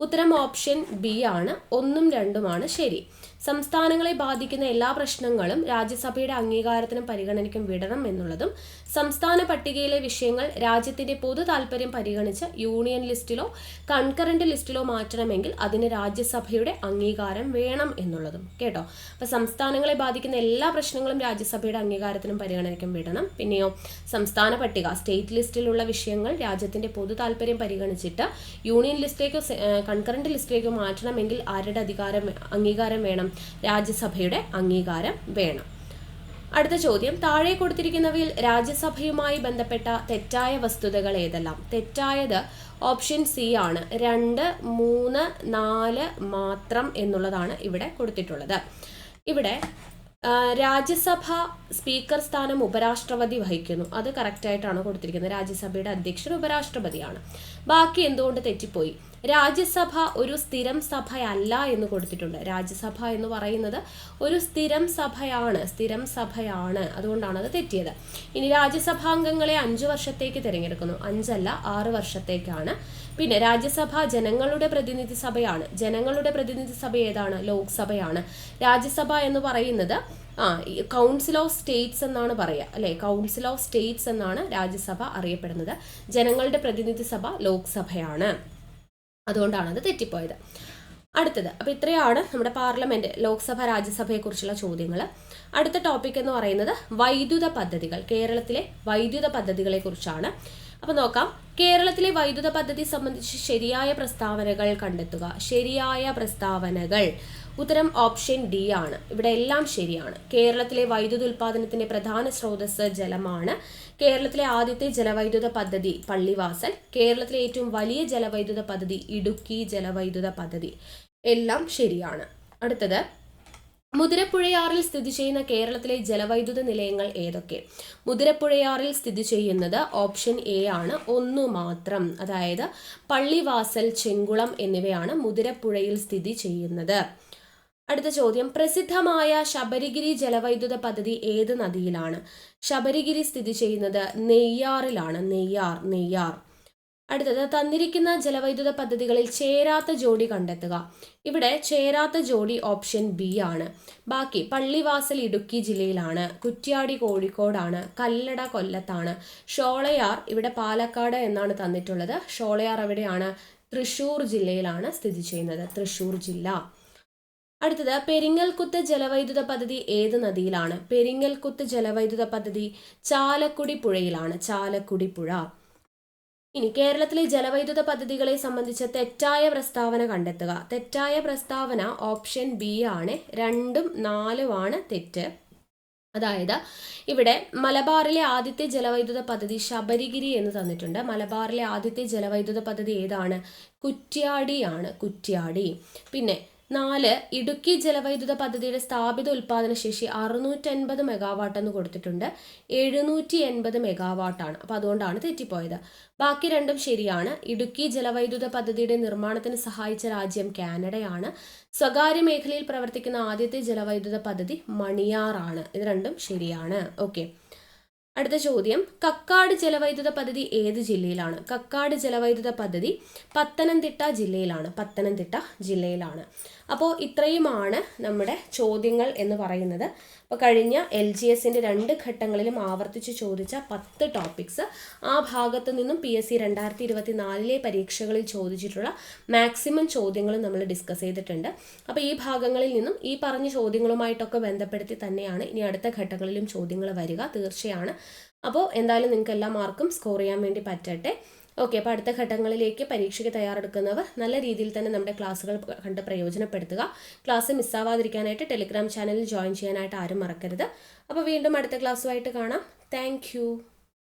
ഉത്തരം ഓപ്ഷൻ ബി ആണ്. 1ഉം 2ഉമാണ് ശരി. സംസ്ഥാനങ്ങളെ ബാധിക്കുന്ന എല്ലാ പ്രശ്നങ്ങളും രാജ്യസഭയുടെ അംഗീകാരത്തിനും പരിഗണനയ്ക്കും വിടണം എന്നുള്ളതും, സംസ്ഥാന പട്ടികയിലെ വിഷയങ്ങൾ രാജ്യത്തിന്റെ പൊതു താല്പര്യം പരിഗണിച്ച് യൂണിയൻ ലിസ്റ്റിലോ കൺകറന്റ് ലിസ്റ്റിലോ മാറ്റണമെങ്കിൽ അതിന് രാജ്യസഭയുടെ അംഗീകാരം വേണം എന്നുള്ളതും കേട്ടോ. അപ്പോൾ സംസ്ഥാനങ്ങളെ ബാധിക്കുന്ന എല്ലാ പ്രശ്നങ്ങളും രാജ്യസഭയുടെ അംഗീകാരത്തിനും പരിഗണനയ്ക്കും വിടണം. പിന്നെയോ സംസ്ഥാന പട്ടിക സ്റ്റേറ്റ് ലിസ്റ്റിലുള്ള വിഷയങ്ങൾ രാജ്യത്തിന്റെ പൊതു താല്പര്യം പരിഗണിച്ചിട്ട് യൂണിയൻ ലിസ്റ്റിലേക്കോ കൺകറന്റ് ലിസ്റ്റിലേക്കോ മാറ്റണമെങ്കിൽ ആരുടെ അംഗീകാരം വേണം? രാജ്യസഭയുടെ അംഗീകാരം വേണം. അടുത്ത ചോദ്യം, താഴെ കൊടുത്തിരിക്കുന്നവയിൽ രാജ്യസഭയുമായി ബന്ധപ്പെട്ട തെറ്റായ വസ്തുതകൾ ഏതെല്ലാം? തെറ്റായത് ഓപ്ഷൻ സി ആണ്. 2, 3, 4 മാത്രം എന്നുള്ളതാണ് ഇവിടെ കൊടുത്തിട്ടുള്ളത്. ഇവിടെ രാജ്യസഭ സ്പീക്കർ സ്ഥാനം ഉപരാഷ്ട്രപതി വഹിക്കുന്നു. അത് കറക്റ്റായിട്ടാണ് കൊടുത്തിരിക്കുന്നത്. രാജ്യസഭയുടെ അധ്യക്ഷൻ ഉപരാഷ്ട്രപതിയാണ്. ബാക്കി എന്തുകൊണ്ട് തെറ്റിപ്പോയി? രാജ്യസഭ ഒരു സ്ഥിരം സഭയല്ല എന്ന് കൊടുത്തിട്ടുണ്ട്. രാജ്യസഭ എന്ന് പറയുന്നത് ഒരു സ്ഥിരം സഭയാണ്. അതുകൊണ്ടാണ് അത് തെറ്റിയത്. ഇനി രാജ്യസഭാംഗങ്ങളെ 5 വർഷത്തേക്ക് തിരഞ്ഞെടുക്കുന്നു. 5 അല്ല 6 വർഷത്തേക്കാണ്. പിന്നെ രാജ്യസഭ ജനങ്ങളുടെ പ്രതിനിധി സഭയാണ്. ജനങ്ങളുടെ പ്രതിനിധി സഭ ഏതാണ്? ലോക്സഭയാണ്. രാജ്യസഭ എന്ന് പറയുന്നത് കൗൺസിൽ ഓഫ് സ്റ്റേറ്റ്സ് എന്നാണ് പറയുക അല്ലേ? കൗൺസിൽ ഓഫ് സ്റ്റേറ്റ്സ് എന്നാണ് രാജ്യസഭ അറിയപ്പെടുന്നത്. ജനങ്ങളുടെ പ്രതിനിധി സഭ ലോക്സഭയാണ്. അതുകൊണ്ടാണ് അത് തെറ്റിപ്പോയത്. അടുത്തത്, അപ്പോൾ ഇത്രയാണ് നമ്മുടെ പാർലമെന്റ്, ലോക്സഭ, രാജ്യസഭയെക്കുറിച്ചുള്ള ചോദ്യങ്ങൾ. അടുത്ത ടോപ്പിക് എന്ന് പറയുന്നത് വൈദ്യുത പദ്ധതികൾ. കേരളത്തിലെ വൈദ്യുത പദ്ധതികളെ കുറിച്ചാണ്. അപ്പോൾ നോക്കാം. കേരളത്തിലെ വൈദ്യുത പദ്ധതി സംബന്ധിച്ച് ശരിയായ പ്രസ്താവനകൾ കണ്ടെത്തുക. ശരിയായ പ്രസ്താവനകൾ. ഉത്തരം ഓപ്ഷൻ ഡി ആണ്. ഇവിടെ എല്ലാം ശരിയാണ്. കേരളത്തിലെ വൈദ്യുത ഉൽപാദനത്തിന്റെ പ്രധാന സ്രോതസ് ജലമാണ്. കേരളത്തിലെ ആദ്യത്തെ ജലവൈദ്യുത പദ്ധതി പള്ളിവാസൽ. കേരളത്തിലെ ഏറ്റവും വലിയ ജലവൈദ്യുത പദ്ധതി ഇടുക്കി ജലവൈദ്യുത പദ്ധതി. എല്ലാം ശരിയാണ്. അടുത്തത്, മുതിരപ്പുഴയാറിൽ സ്ഥിതി ചെയ്യുന്ന കേരളത്തിലെ ജലവൈദ്യുത നിലയങ്ങൾ ഏതൊക്കെ? മുതിരപ്പുഴയാറിൽ സ്ഥിതി ചെയ്യുന്നത് ഓപ്ഷൻ എ ആണ്. 1 മാത്രം. അതായത് പള്ളിവാസൽ, ചെങ്കുളം എന്നിവയാണ് മുതിരപ്പുഴയിൽ സ്ഥിതി ചെയ്യുന്നത്. അടുത്ത ചോദ്യം, പ്രസിദ്ധമായ ശബരിഗിരി ജലവൈദ്യുത പദ്ധതി ഏത് നദിയിലാണ്? ശബരിഗിരി സ്ഥിതി ചെയ്യുന്നത് നെയ്യാറിലാണ്. നെയ്യാർ. അടുത്തത്, തന്നിരിക്കുന്ന ജലവൈദ്യുത പദ്ധതികളിൽ ചേരാത്ത ജോഡി കണ്ടെത്തുക. ഇവിടെ ചേരാത്ത ജോഡി ഓപ്ഷൻ ബി ആണ്. ബാക്കി പള്ളിവാസൽ ഇടുക്കി ജില്ലയിലാണ്, കുറ്റ്യാടി കോഴിക്കോടാണ്, കല്ലട കൊല്ലത്താണ്, ഷോളയാർ ഇവിടെ പാലക്കാട് എന്നാണ് തന്നിട്ടുള്ളത്. ഷോളയാർ എവിടെയാണ്? തൃശ്ശൂർ ജില്ലയിലാണ് സ്ഥിതി ചെയ്യുന്നത്. തൃശ്ശൂർ ജില്ല. അടുത്തത് പെരിങ്ങൽകുത്ത് ജലവൈദ്യുത പദ്ധതി ഏത് നദിയിലാണ്? പെരിങ്ങൽകുത്ത് ജലവൈദ്യുത പദ്ധതി ചാലക്കുടി പുഴയിലാണ്. ചാലക്കുടി പുഴ. ഇനി കേരളത്തിലെ ജലവൈദ്യുത പദ്ധതികളെ സംബന്ധിച്ച തെറ്റായ പ്രസ്താവന കണ്ടെത്തുക. തെറ്റായ പ്രസ്താവന ഓപ്ഷൻ ബി ആണ്. 2ഉം 4ഉം ആണ് തെറ്റ്. അതായത് ഇവിടെ മലബാറിലെ ആദ്യത്തെ ജലവൈദ്യുത പദ്ധതി ശബരിഗിരി എന്ന് തന്നിട്ടുണ്ട്. മലബാറിലെ ആദ്യത്തെ ജലവൈദ്യുത പദ്ധതി ഏതാണ്? കുറ്റ്യാടിയാണ്. കുറ്റ്യാടി. പിന്നെ 4 ഇടുക്കി ജലവൈദ്യുത പദ്ധതിയുടെ സ്ഥാപിത ഉൽപാദന ശേഷി 650 മെഗാവാട്ട് എന്ന് കൊടുത്തിട്ടുണ്ട്. 780 മെഗാവാട്ടാണ്. അപ്പോൾ അതുകൊണ്ടാണ് തെറ്റിപ്പോയത്. ബാക്കി 2ഉം ശരിയാണ്. ഇടുക്കി ജലവൈദ്യുത പദ്ധതിയുടെ നിർമ്മാണത്തിന് സഹായിച്ച രാജ്യം കാനഡയാണ്. സ്വകാര്യ മേഖലയിൽ പ്രവർത്തിക്കുന്ന ആദ്യത്തെ ജലവൈദ്യുത പദ്ധതി മണിയാറാണ്. ഇത് 2ഉം ശരിയാണ്. ഓക്കെ. അടുത്ത ചോദ്യം, കക്കാട് ജലവൈദ്യുത പദ്ധതി ഏത് ജില്ലയിലാണ്? കക്കാട് ജലവൈദ്യുത പദ്ധതി പത്തനംതിട്ട ജില്ലയിലാണ്. പത്തനംതിട്ട ജില്ലയിലാണ്. അപ്പോൾ ഇത്രയുമാണ് നമ്മുടെ ചോദ്യങ്ങൾ എന്ന് പറയുന്നത്. അപ്പോൾ കഴിഞ്ഞ LGSന്റെ 2 ഘട്ടങ്ങളിലും ആവർത്തിച്ച് ചോദിച്ച 10 ടോപ്പിക്സ്, ആ ഭാഗത്തു നിന്നും PSC 2024 പരീക്ഷകളിൽ ചോദിച്ചിട്ടുള്ള മാക്സിമം ചോദ്യങ്ങൾ നമ്മൾ ഡിസ്കസ് ചെയ്തിട്ടുണ്ട്. അപ്പോൾ ഈ ഭാഗങ്ങളിൽ നിന്നും ഈ പറഞ്ഞ ചോദ്യങ്ങളുമായിട്ടൊക്കെ ബന്ധപ്പെടുത്തി തന്നെയാണ് ഇനി അടുത്ത ഘട്ടങ്ങളിലും ചോദ്യങ്ങൾ വരിക. തീർച്ചയാണ്. അപ്പോൾ എന്തായാലും നിങ്ങൾക്ക് എല്ലാ മാർക്കും സ്കോർ ചെയ്യാൻ വേണ്ടി പറ്റട്ടെ. ഓക്കെ. അപ്പോൾ അടുത്ത ഘട്ടങ്ങളിലേക്ക് പരീക്ഷയ്ക്ക് തയ്യാറെടുക്കുന്നവർ നല്ല രീതിയിൽ തന്നെ നമ്മുടെ ക്ലാസ്സുകൾ കണ്ട് പ്രയോജനപ്പെടുത്തുക. ക്ലാസ് മിസ്സാവാതിരിക്കാനായിട്ട് ടെലിഗ്രാം ചാനലിൽ ജോയിൻ ചെയ്യാനായിട്ട് ആരും മറക്കരുത്. അപ്പോൾ വീണ്ടും അടുത്ത ക്ലാസ്സുമായിട്ട് കാണാം. താങ്ക്